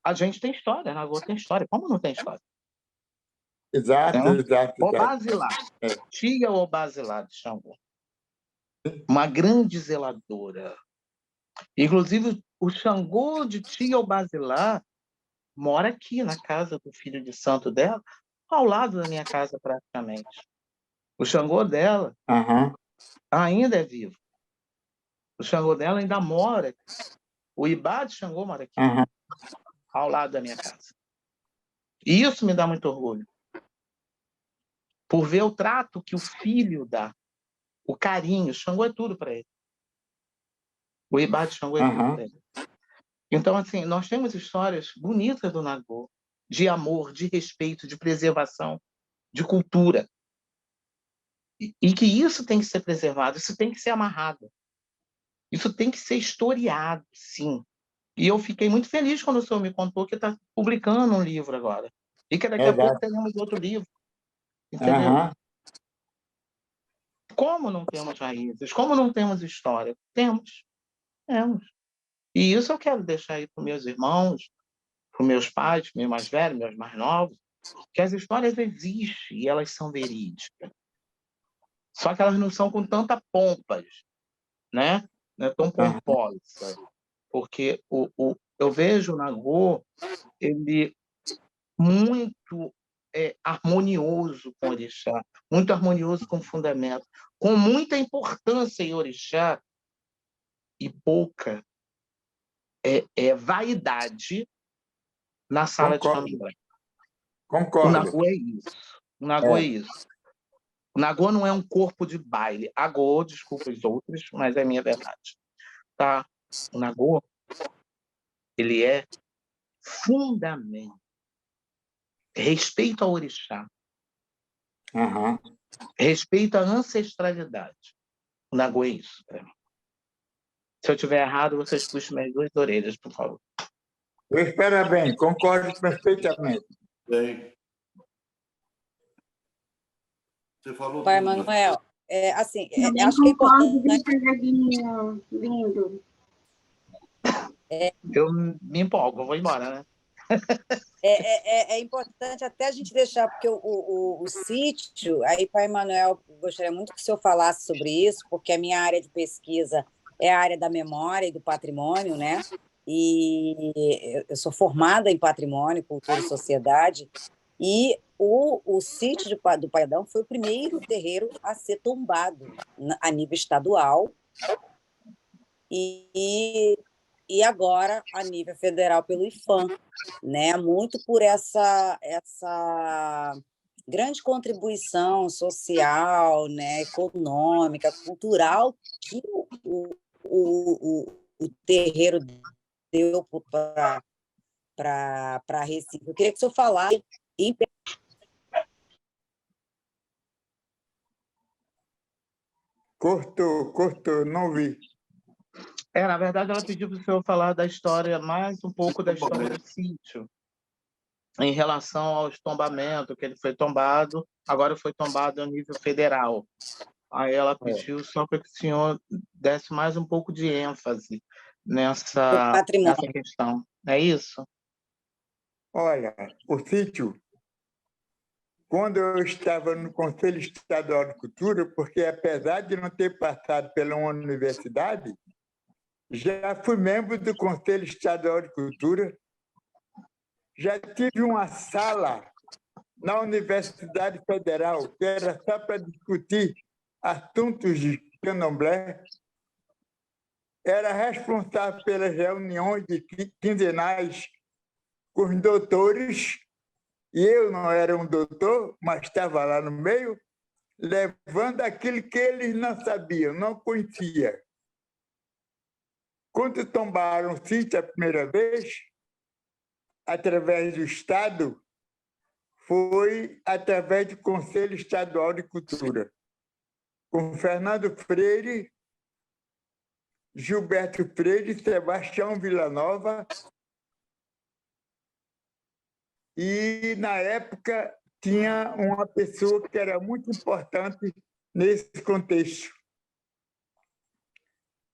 a gente tem história, Nagô tem história. Como não tem história? Exato, Né? exato, O exato. Basilar, É. tia o Basilar de Xangô, uma grande zeladora. Inclusive, o Xangô de tia o Basilar mora aqui na casa do filho de santo dela, ao lado da minha casa praticamente. O Xangô dela Aham, ainda é vivo. O Xangô dela ainda mora aqui. O Ibá de Xangô mora aqui, aham, ao lado da minha casa. E isso me dá muito orgulho, por ver o trato que o filho dá, o carinho. O Xangô é tudo para ele. O Ibá de Xangô é tudo aham. para ele. Então, assim, nós temos histórias bonitas do Nagô, de amor, de respeito, de preservação, de cultura. E que isso tem que ser preservado, isso tem que ser amarrado. Isso tem que ser historiado, sim. E eu fiquei muito feliz quando o senhor me contou que está publicando um livro agora. E que daqui a pouco Exato. teremos outro livro, entendeu? Aham. Como não temos raízes? Como não temos história? Temos, temos. E isso eu quero deixar aí para os meus irmãos, para os meus pais, meus mais velhos, meus mais novos, que as histórias existem e elas são verídicas. Só que elas não são com tanta pompas, né? Não é tão Aham. pomposa. Porque eu vejo o Nagô, ele muito harmonioso com o orixá, muito harmonioso com o fundamento, com muita importância em orixá e pouca vaidade na sala de Concordo, candomblé. O concordo. Nagô é isso. O Nagô é É. isso. O Nagô não é um corpo de baile. Agô, desculpa os outros, mas é a minha verdade. Tá? O Nagô, ele é fundamento. Respeito ao orixá. Aham. Respeito à ancestralidade. O Nagô é isso para mim. Se eu estiver errado, vocês puxem minhas duas orelhas, por favor. Eu espero bem, concordo perfeitamente. Bem, você falou Pai tudo, né? Manuel, assim, Também acho que é concordo, importante. Vitor lindo. Eu me empolgo, eu vou embora, né? É importante até a gente deixar, porque o sítio, aí, Pai Manuel, gostaria muito que o senhor falasse sobre isso, porque a minha área de pesquisa é a área da memória e do patrimônio, né? E eu sou formada em patrimônio, cultura e sociedade, e o sítio do Paredão foi o primeiro terreiro a ser tombado a nível estadual, e agora a nível federal pelo IPHAN, né? Muito por essa grande contribuição social, né? Econômica, cultural que o terreiro deu para Recife. Eu queria que o senhor falasse em Cortou, não vi. Na verdade, ela pediu para o senhor falar da história, mais um pouco da história do sítio, em relação aos tombamentos, que ele foi tombado, agora foi tombado a nível federal. Aí ela pediu só para que o senhor desse mais um pouco de ênfase nessa questão. É isso? Olha, o sítio, quando eu estava no Conselho Estadual de Cultura, porque apesar de não ter passado pela universidade, já fui membro do Conselho Estadual de Cultura, já tive uma sala na Universidade Federal, que era só para discutir assuntos de candomblé, era responsável pelas reuniões quinzenais com os doutores, e eu não era um doutor, mas estava lá no meio, levando aquilo que eles não sabiam, não conheciam. Quando tombaram o sítio a primeira vez, através do Estado, foi através do Conselho Estadual de Cultura, com Fernando Freire, Gilberto Freire, Sebastião Villanova, e, na época, tinha uma pessoa que era muito importante nesse contexto,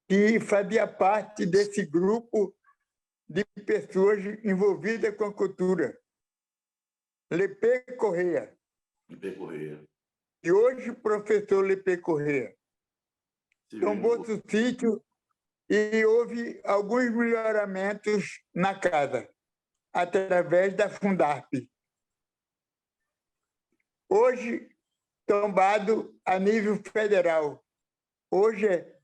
que fazia parte desse grupo de pessoas envolvidas com a cultura, Lepê Correia. Lepê Correia. E hoje, professor Lepê Correia. Tombou o sítio e houve alguns melhoramentos na casa, através da Fundarp. Hoje, tombado a nível federal. Hoje é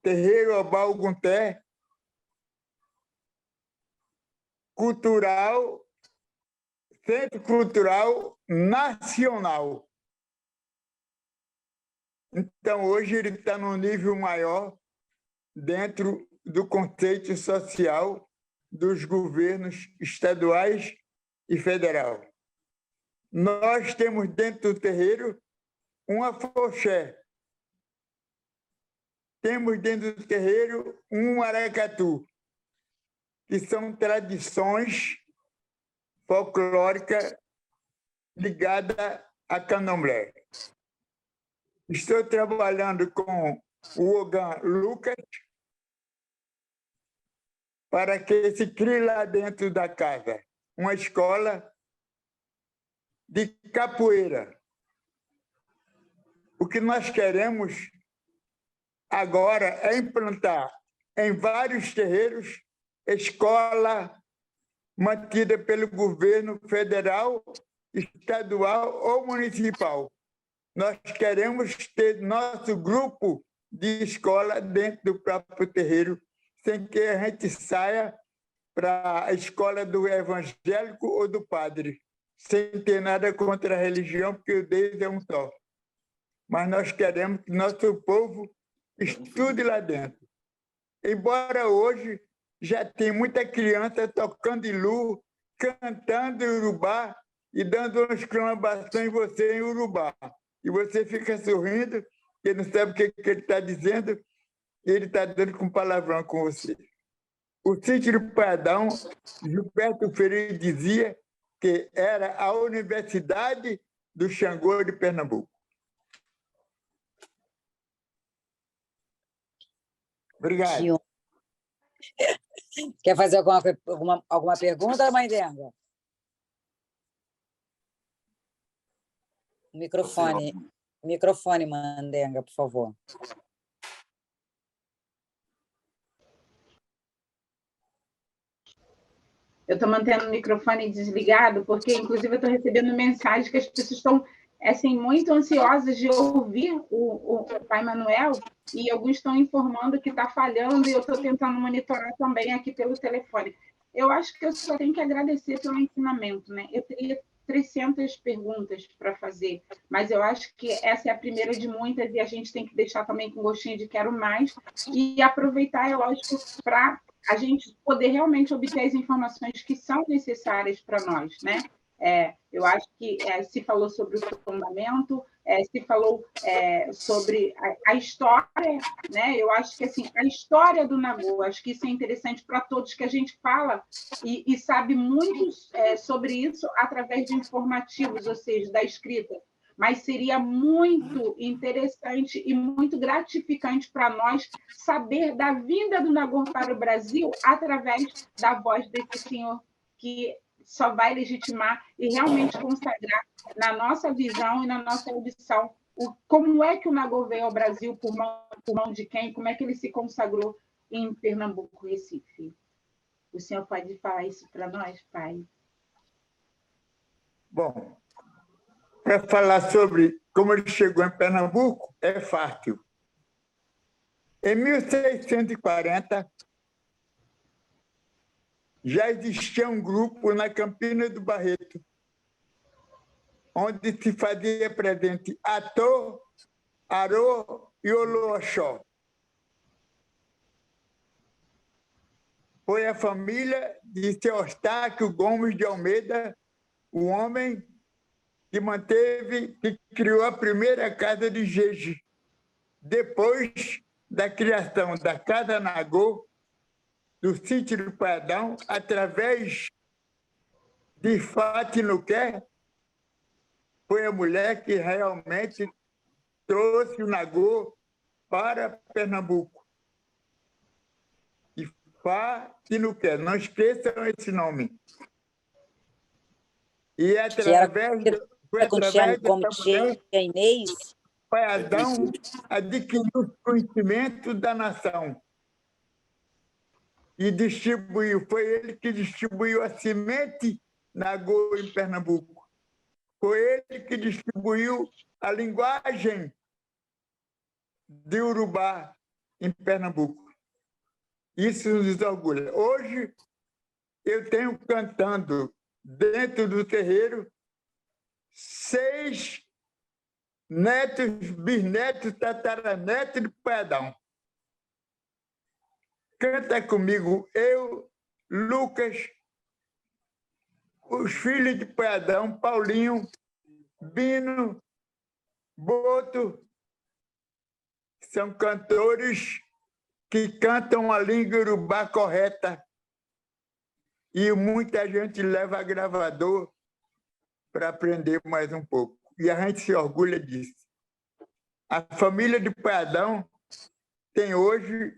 Terreiro Obal Gunté, cultural, Centro Cultural Nacional. Então, hoje ele está num nível maior dentro do conceito social dos governos estaduais e federal. Nós temos dentro do terreiro um afoxé. Temos dentro do terreiro um maracatu, que são tradições folclóricas ligadas a candomblé. Estou trabalhando com o Ogan Lucas para que se crie lá dentro da casa uma escola de capoeira. O que nós queremos agora é implantar em vários terreiros escola mantida pelo governo federal, estadual ou municipal. Nós queremos ter nosso grupo de escola dentro do próprio terreiro, sem que a gente saia para a escola do evangélico ou do padre, sem ter nada contra a religião, porque o Deus é um só. Mas nós queremos que nosso povo estude lá dentro. Embora hoje já tem muita criança tocando ilu, cantando urubá e dando uma exclamação em você em urubá. E você fica sorrindo, porque não sabe o que ele está dizendo, e ele está dando com palavrão com você. O sítio do Pardão, Gilberto Freire dizia que era a Universidade do Xangô de Pernambuco. Obrigado. Quer fazer alguma pergunta, Mãe Denga? Microfone, Mandenga, por favor. Eu estou mantendo o microfone desligado, porque, inclusive, eu estou recebendo mensagens que as pessoas estão assim, muito ansiosas de ouvir o Pai Manuel, e alguns estão informando que está falhando, e eu estou tentando monitorar também aqui pelo telefone. Eu acho que eu só tenho que agradecer pelo ensinamento, né? Eu teria 300 perguntas para fazer, mas eu acho que essa é a primeira de muitas, e a gente tem que deixar também com gostinho de quero mais, e aproveitar, é lógico, para a gente poder realmente obter as informações que são necessárias para nós, né? Eu acho que se falou sobre o tombamento, se falou sobre a história, né? Eu acho que assim, a história do Nagô, acho que isso é interessante para todos, que a gente fala e sabe muito sobre isso através de informativos, ou seja, da escrita. Mas seria muito interessante e muito gratificante para nós saber da vinda do Nagô para o Brasil através da voz desse senhor, que só vai legitimar e realmente consagrar na nossa visão e na nossa audição como é que o Nagô veio ao Brasil, por mão de quem, como é que ele se consagrou em Pernambuco, Recife. O senhor pode falar isso para nós, pai? Bom, para falar sobre como ele chegou em Pernambuco, é fácil. Em 1640, já existia um grupo na Campina do Barreto, onde se fazia presente Atô, Arô e Oloxó. Foi a família de seu Eustáquio Gomes de Almeida, o homem que criou a primeira casa de Jeje. Depois da criação da Casa Nagô, do sítio do Pardão, através de Fatinuqué, foi a mulher que realmente trouxe o Nagô para Pernambuco. E Fatinuqué, não esqueçam esse nome. E através como tia Inês, Pardão adquiriu o conhecimento da nação e distribuiu. Foi ele que distribuiu a semente Nagô em Pernambuco. Foi ele que distribuiu a linguagem de Urubá em Pernambuco. Isso nos orgulha. Hoje, eu tenho cantando dentro do terreiro 6 netos, bisnetos, tataranetos de Pardão. Canta comigo eu, Lucas, os filhos de Pardão, Paulinho, Bino, Boto, são cantores que cantam a língua urubá correta. E muita gente leva gravador para aprender mais um pouco. E a gente se orgulha disso. A família de Pardão tem hoje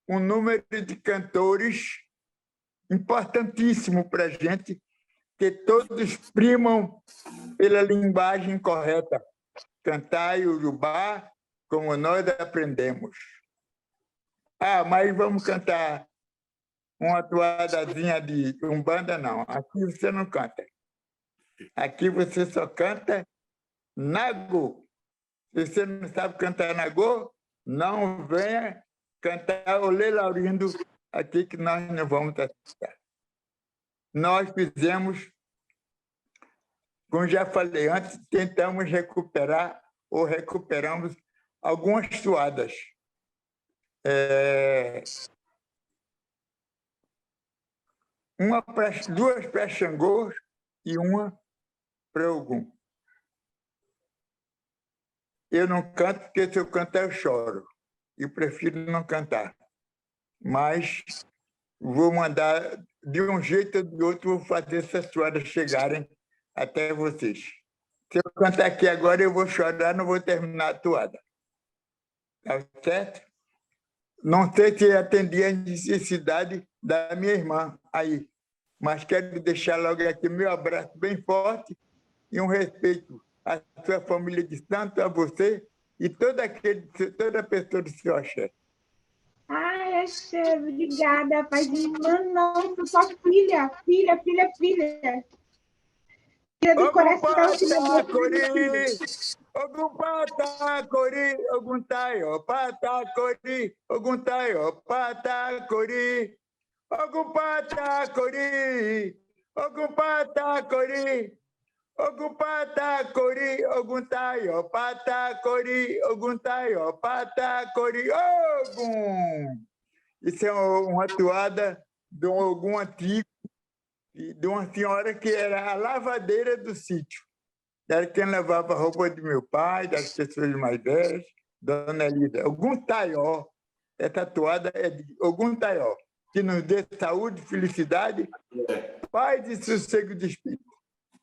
um número de cantores importantíssimo para a gente, que todos primam pela linguagem correta. Cantar urubá como nós aprendemos. Mas vamos cantar uma toadazinha de umbanda, não. Aqui você não canta. Aqui você só canta Nagô. Se você não sabe cantar Nagô, não venha cantar Olê Laurindo aqui, que nós não vamos cantar. Nós fizemos, como já falei antes, tentamos recuperar ou recuperamos algumas toadas. Duas para Xangô e uma para Ogum. Eu não canto, porque se eu cantar eu choro. Eu prefiro não cantar. Mas vou mandar, de um jeito ou de outro, vou fazer essas toadas chegarem até vocês. Se eu cantar aqui agora, eu vou chorar, não vou terminar a toada. Tá certo? Não sei se atendi a necessidade da minha irmã aí, mas quero deixar logo aqui meu abraço bem forte e um respeito à sua família de santo, a você e toda pessoa do seu axé. Ai, axé, obrigada, pai de irmã, não, sou sua filha. Filha do coração. Ogum patacori, ogum taio patacori, ogum taio patacori, ogum patacori, ogum patacori, ogum patacori, ogum taio patacori, ogum taio patacori, ogum. Isso é uma toada de um ogum antigo, de uma senhora que era a lavadeira do sítio. Era quem levava a roupa do meu pai, das pessoas mais velhas, Dona Elida. Ogum Taió, é tatuada, é de Ogum Taió, que nos dê saúde, felicidade, paz e sossego de espírito.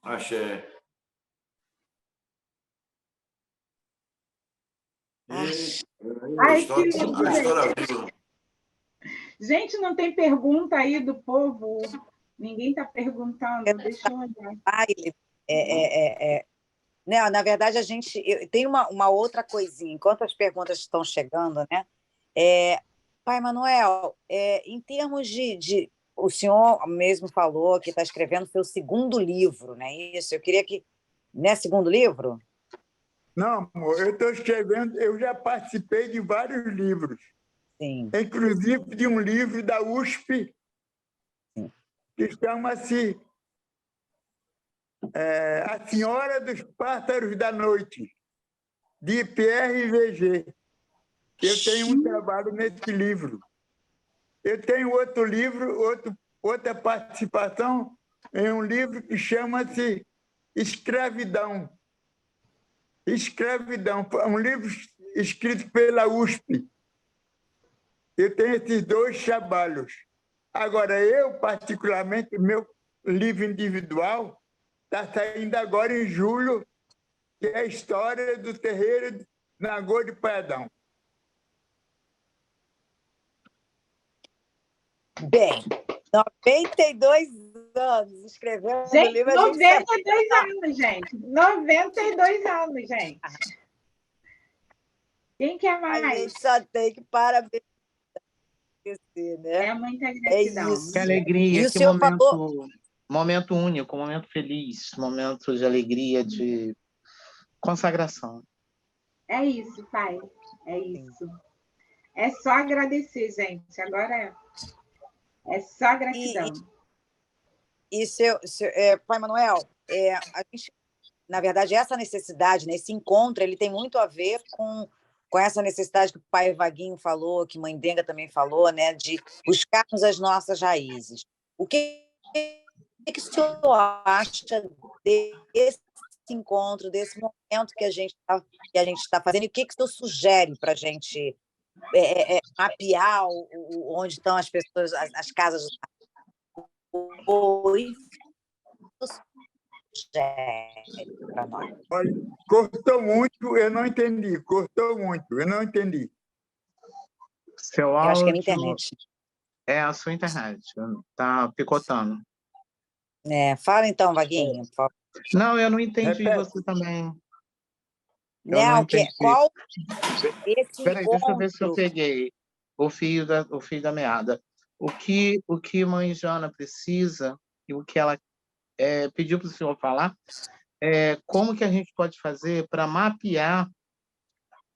Axé. Ai, que lindo, A história viva. Gente, não tem pergunta aí do povo? Ninguém está perguntando, deixa eu olhar. Não, na verdade, tem uma outra coisinha. Enquanto as perguntas estão chegando, né? Pai Manuel, em termos de... O senhor mesmo falou que está escrevendo seu segundo livro, não é isso? Eu queria que... Não é segundo livro? Não, amor, eu estou escrevendo, eu já participei de vários livros. Sim. Inclusive de um livro da USP, que chama-se A Senhora dos Pássaros da Noite, de Pierre Verger. Eu tenho um trabalho nesse livro. Eu tenho outro livro, outra participação em um livro que chama-se Escravidão. Escravidão, um livro escrito pela USP. Eu tenho esses dois trabalhos. Agora, eu, particularmente, meu livro individual está saindo agora em julho, que é a história do terreiro de Nagô de Paedão. Bem, 92 anos escrevendo Gente, livro. 92 anos, gente. 92 anos, gente. Quem quer mais? A gente só tem que parabenizar, né? É muita gratidão. isso. Que alegria, E o que senhor momento, falou... momento único, momento feliz, momento de alegria, de consagração. É isso, pai. É isso. É só agradecer, gente. Agora é só gratidão. Pai Manuel, a gente, na verdade, essa necessidade, né, esse encontro, ele tem muito a ver com essa necessidade que o pai Vaguinho falou, que mãe Denga também falou, né, de buscarmos as nossas raízes. O que o senhor acha desse encontro, desse momento que a gente está fazendo, e o que o senhor sugere para a gente mapear onde estão as pessoas, as casas para nós? Olha, cortou muito, eu não entendi. Cortou muito, eu não entendi. Seu Eu acho que é áudio... na internet. É a sua internet, está picotando. Fala então, Vaguinho, por favor. Não, eu não entendi Repete. você também. Não, qual esse Peraí, deixa eu ver se eu encontro... peguei o fio da meada. O que mãe Jana precisa e o que ela pediu para o senhor falar é como que a gente pode fazer para mapear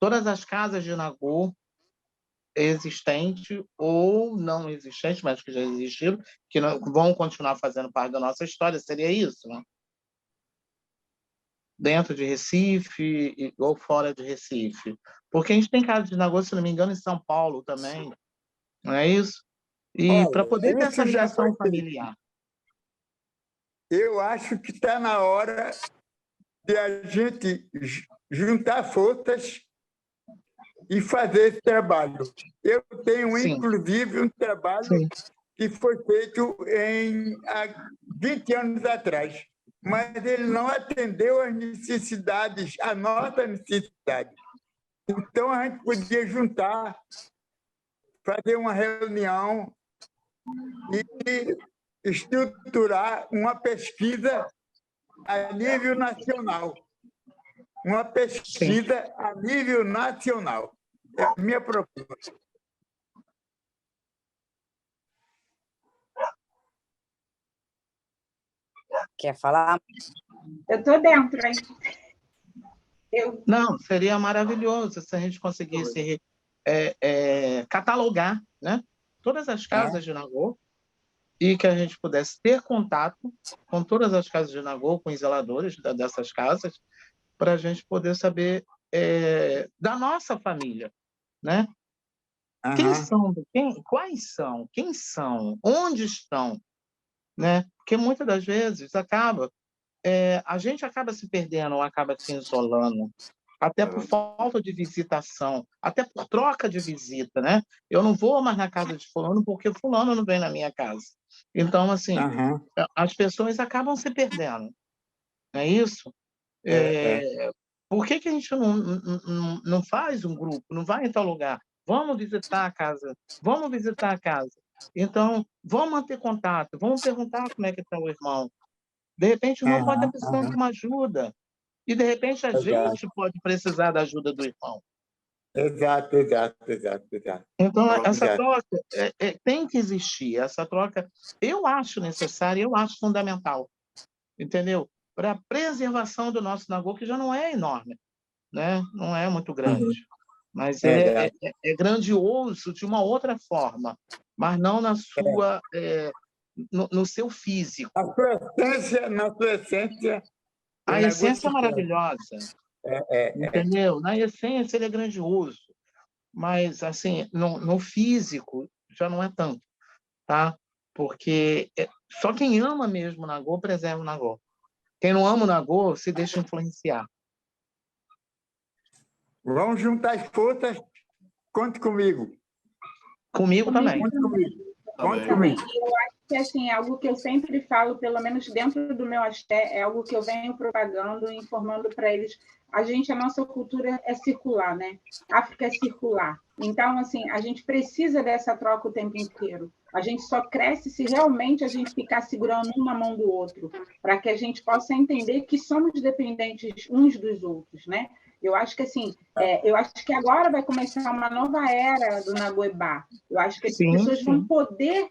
todas as casas de Nagô existentes ou não existentes, mas que já existiram, que não, vão continuar fazendo parte da nossa história, seria isso, né? Dentro de Recife ou fora de Recife. Porque a gente tem casa de Nagô, se não me engano, em São Paulo também, não é isso? E para poder ter essa ligação familiar. Eu acho que está na hora de a gente juntar forças e fazer esse trabalho. Eu tenho, Sim. inclusive, um trabalho Sim. que foi feito há 20 anos atrás, mas ele não atendeu às necessidades, à nossa necessidade. Então, a gente podia juntar, fazer uma reunião e estruturar uma pesquisa a nível nacional. Uma pesquisa a nível nacional. É a minha proposta. Quer falar? Eu estou dentro, hein? Não, seria maravilhoso se a gente conseguisse catalogar, né, todas as casas de Nagô e que a gente pudesse ter contato com todas as casas de Nagô, com os zeladores dessas casas, para a gente poder saber da nossa família, né? Quem são, onde estão, né? Porque muitas das vezes acaba a gente acaba se perdendo, ou acaba se isolando, até por falta de visitação, até por troca de visita, né? Eu não vou mais na casa de fulano porque fulano não vem na minha casa. Então, assim, as pessoas acabam se perdendo, não é isso? Por que a gente não faz um grupo, não vai em tal lugar? Vamos visitar a casa, vamos visitar a casa. Então, vamos manter contato, vamos perguntar como é que está o irmão. De repente, o irmão pode estar precisando de uma ajuda. E, de repente, a gente pode precisar da ajuda do irmão. Exato. Então, essa troca tem que existir. Essa troca, eu acho necessária, eu acho fundamental. Entendeu? Para a preservação do nosso Nagô, que já não é enorme, né? Não é muito grande. Mas ele é grandioso de uma outra forma, mas não na sua, no seu físico. Na sua essência. A essência é maravilhosa. Entendeu? Na essência, ele é grandioso. Mas, assim, no físico, já não é tanto. Tá? Porque só quem ama mesmo o Nagô preserva o Nagô. Quem não ama o Nagô se deixa influenciar. Vamos juntar as forças. Conte comigo. Comigo também. Conte comigo. Também. Eu acho que assim, é algo que eu sempre falo, pelo menos dentro do meu axé, é algo que eu venho propagando, informando para eles. A nossa cultura é circular, né? África é circular. Então, assim, a gente precisa dessa troca o tempo inteiro. A gente só cresce se realmente a gente ficar segurando um na mão do outro, para que a gente possa entender que somos dependentes uns dos outros, né? Eu acho que assim, eu acho que agora vai começar uma nova era do Nagoibá. Eu acho que as pessoas vão poder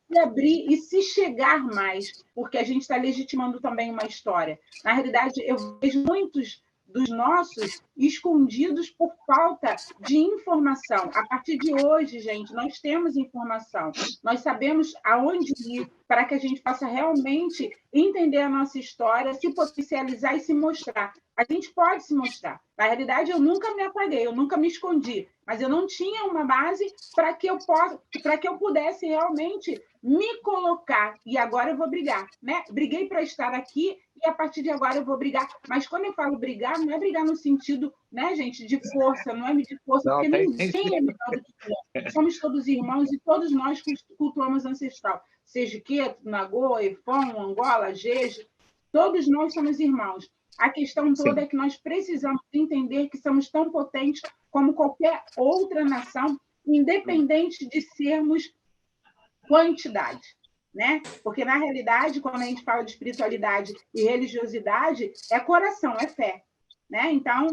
se abrir e se chegar mais, porque a gente está legitimando também uma história. Na realidade, eu vejo muitos dos nossos escondidos por falta de informação. A partir de hoje, gente, nós temos informação. Nós sabemos aonde ir para que a gente possa realmente entender a nossa história, se potencializar e se mostrar. A gente pode se mostrar. Na realidade, eu nunca me apaguei, eu nunca me escondi, mas eu não tinha uma base para que eu pudesse realmente me colocar. E agora eu vou brigar, né? Briguei para estar aqui e a partir de agora eu vou brigar. Mas quando eu falo brigar, não é brigar no sentido, né, gente, de força, não é medir força, porque ninguém é melhor do que ninguém. Somos todos irmãos e todos nós cultuamos ancestral. Seja Queto, Nagô, Efon, Angola, Jeje, todos nós somos irmãos. A questão toda é que nós precisamos entender que somos tão potentes como qualquer outra nação, independente de sermos quantidade, né? Porque, na realidade, quando a gente fala de espiritualidade e religiosidade, é coração, é fé, né? Então,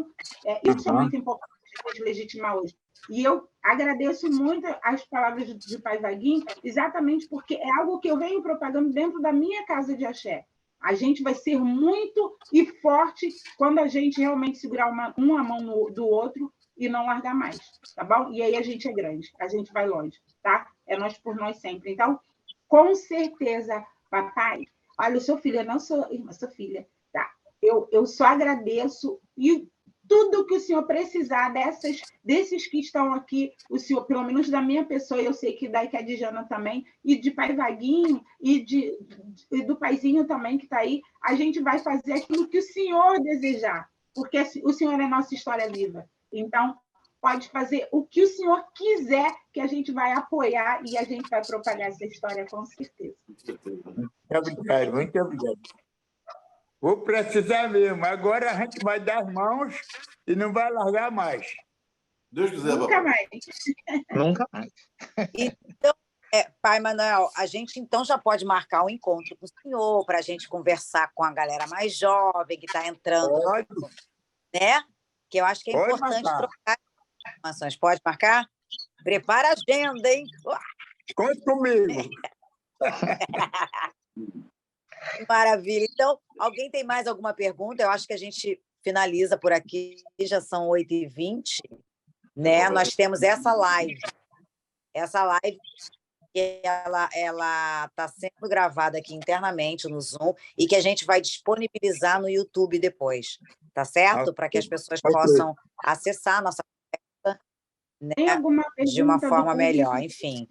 isso é muito importante a gente legitimar hoje. E eu agradeço muito as palavras de Pai Vaguinho, exatamente porque é algo que eu venho propagando dentro da minha casa de axé. A gente vai ser muito e forte quando a gente realmente segurar uma mão do outro e não largar mais, tá bom? E aí a gente é grande, a gente vai longe, tá? É nós por nós sempre. Então, com certeza, papai, olha, eu sou filha, não sou irmã, sou filha, tá? Eu só agradeço e tudo que o senhor precisar desses que estão aqui, o senhor, pelo menos da minha pessoa, eu sei que da Jana também, e de Pai Vaguinho, e do Paizinho também que está aí, a gente vai fazer aquilo que o senhor desejar, porque o senhor é nossa história viva. Então, pode fazer o que o senhor quiser, que a gente vai apoiar e a gente vai propagar essa história com certeza. Muito obrigado. Vou precisar mesmo. Agora a gente vai dar as mãos e não vai largar mais. Deus quiser, Nunca mais. Nunca mais. Então, Pai Manuel, a gente então já pode marcar um encontro com o senhor para a gente conversar com a galera mais jovem que está entrando. Pode. Né? Que eu acho que é importante trocar informações. Pode marcar? Prepara a agenda, hein? Conte comigo. Maravilha. Então, alguém tem mais alguma pergunta? Eu acho que a gente finaliza por aqui. Já são 8h20. Né? Nós temos essa live. Essa live que ela está sendo gravada aqui internamente no Zoom e que a gente vai disponibilizar no YouTube depois. Tá certo? Para que as pessoas possam acessar a nossa conversa, né? Tem alguma pergunta de uma forma melhor, enfim.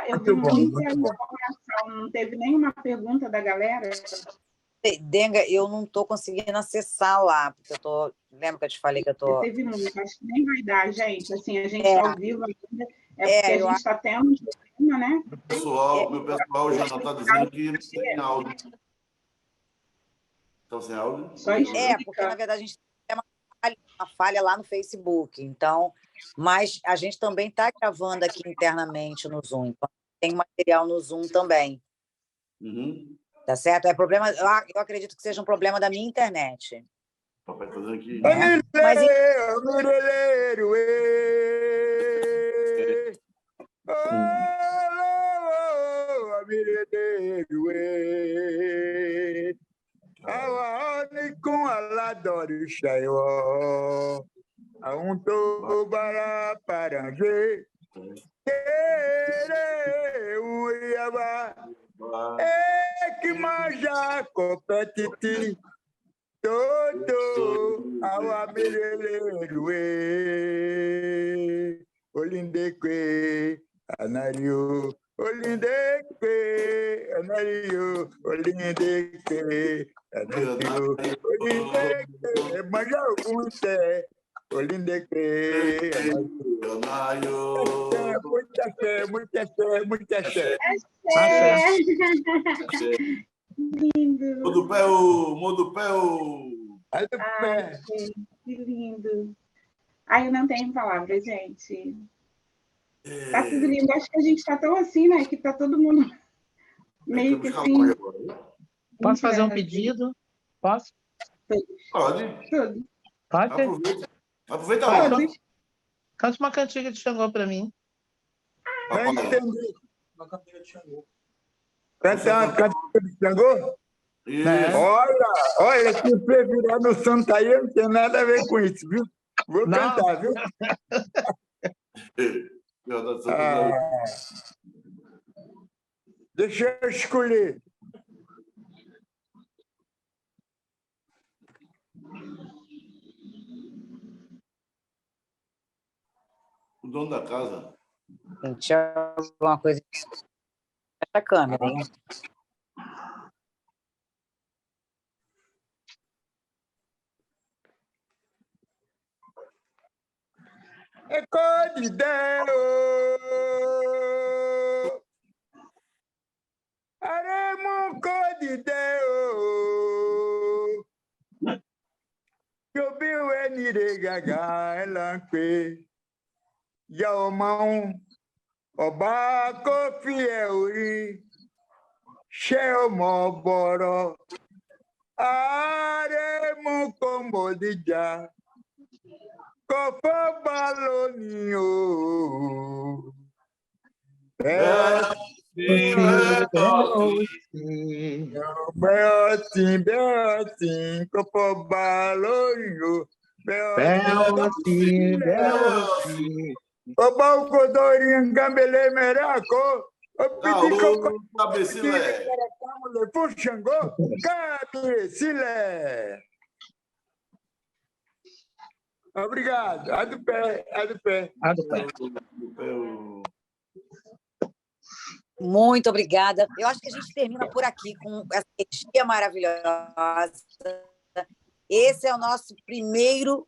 Eu vi muita informação, não teve nenhuma pergunta da galera? Denga, eu não estou conseguindo acessar lá, porque eu tô. Lembra que eu te falei que eu tô. Teve muito, acho que nem vai dar, gente. Assim, a gente está ao vivo ainda, porque a gente está tendo um problema, né? Meu pessoal já está dizendo que não tem áudio. Estão sem áudio? Porque na verdade a gente tem uma falha lá no Facebook, então, mas a gente também está gravando aqui internamente no Zoom, então tem material no Zoom também. Uhum. Tá certo? É problema, eu acredito que seja um problema da minha internet. Papai está dizendo aqui. Né? Mas com aladori xaió, a bara parangê, uiaba, que manja competiti, todo ao amireleiro, olindeque, anario, olindeque, anario, olindeque, anario, olindeque, manja unte, olindeque, anario. Muita fé. Lindo. Mudo pé. Ai, que lindo. Ai, eu não tenho palavras, gente. Tá tudo lindo. Acho que a gente está tão assim, né? Que tá todo mundo meio que assim. Posso fazer um pedido? Posso? Pode. Tudo. Pode? Aproveita lá. Canta uma cantiga de Xangô para mim. Não entendi. Uma cantiga de Xangô. Canta uma cantiga de Xangô? Olha, se você virar no santo aí, eu não tenho nada a ver com isso, viu? Vou cantar, viu? Deixa eu escolher. O dono da casa. Gente, alguma coisa. Essa câmera, hein? É Codideo, Aremo Codideo, Yobiu Enire Gaga Elanque, Yaomão, Oba Kofi Euri, Sheomo Boro, Aremo Comodija. Copo baloninho, Beotim, copo baloninho, Beotim, o balco dorinho, gambele meraco, o pitico, cabecilé, puxangô, cabecilé. Obrigado. A do pé. Muito obrigada. Eu acho que a gente termina por aqui com essa energia maravilhosa. Esse é o nosso primeiro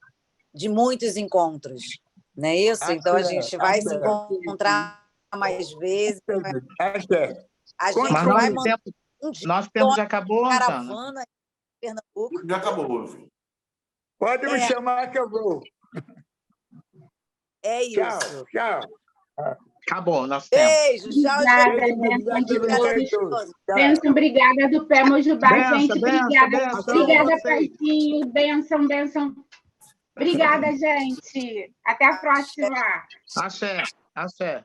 de muitos encontros, não é isso? Então a gente vai se encontrar mais vezes. A gente vai mandar nosso tempo já acabou, caravana em Pernambuco. Já acabou, meu filho. Pode me chamar que eu vou. É isso. Tchau. Acabou nosso tempo. Beijo, tchau. Bênção, obrigada do Pé Mojubá, gente. Obrigada, Paizinho. Bênção. Obrigada, gente. Até a próxima. Axé.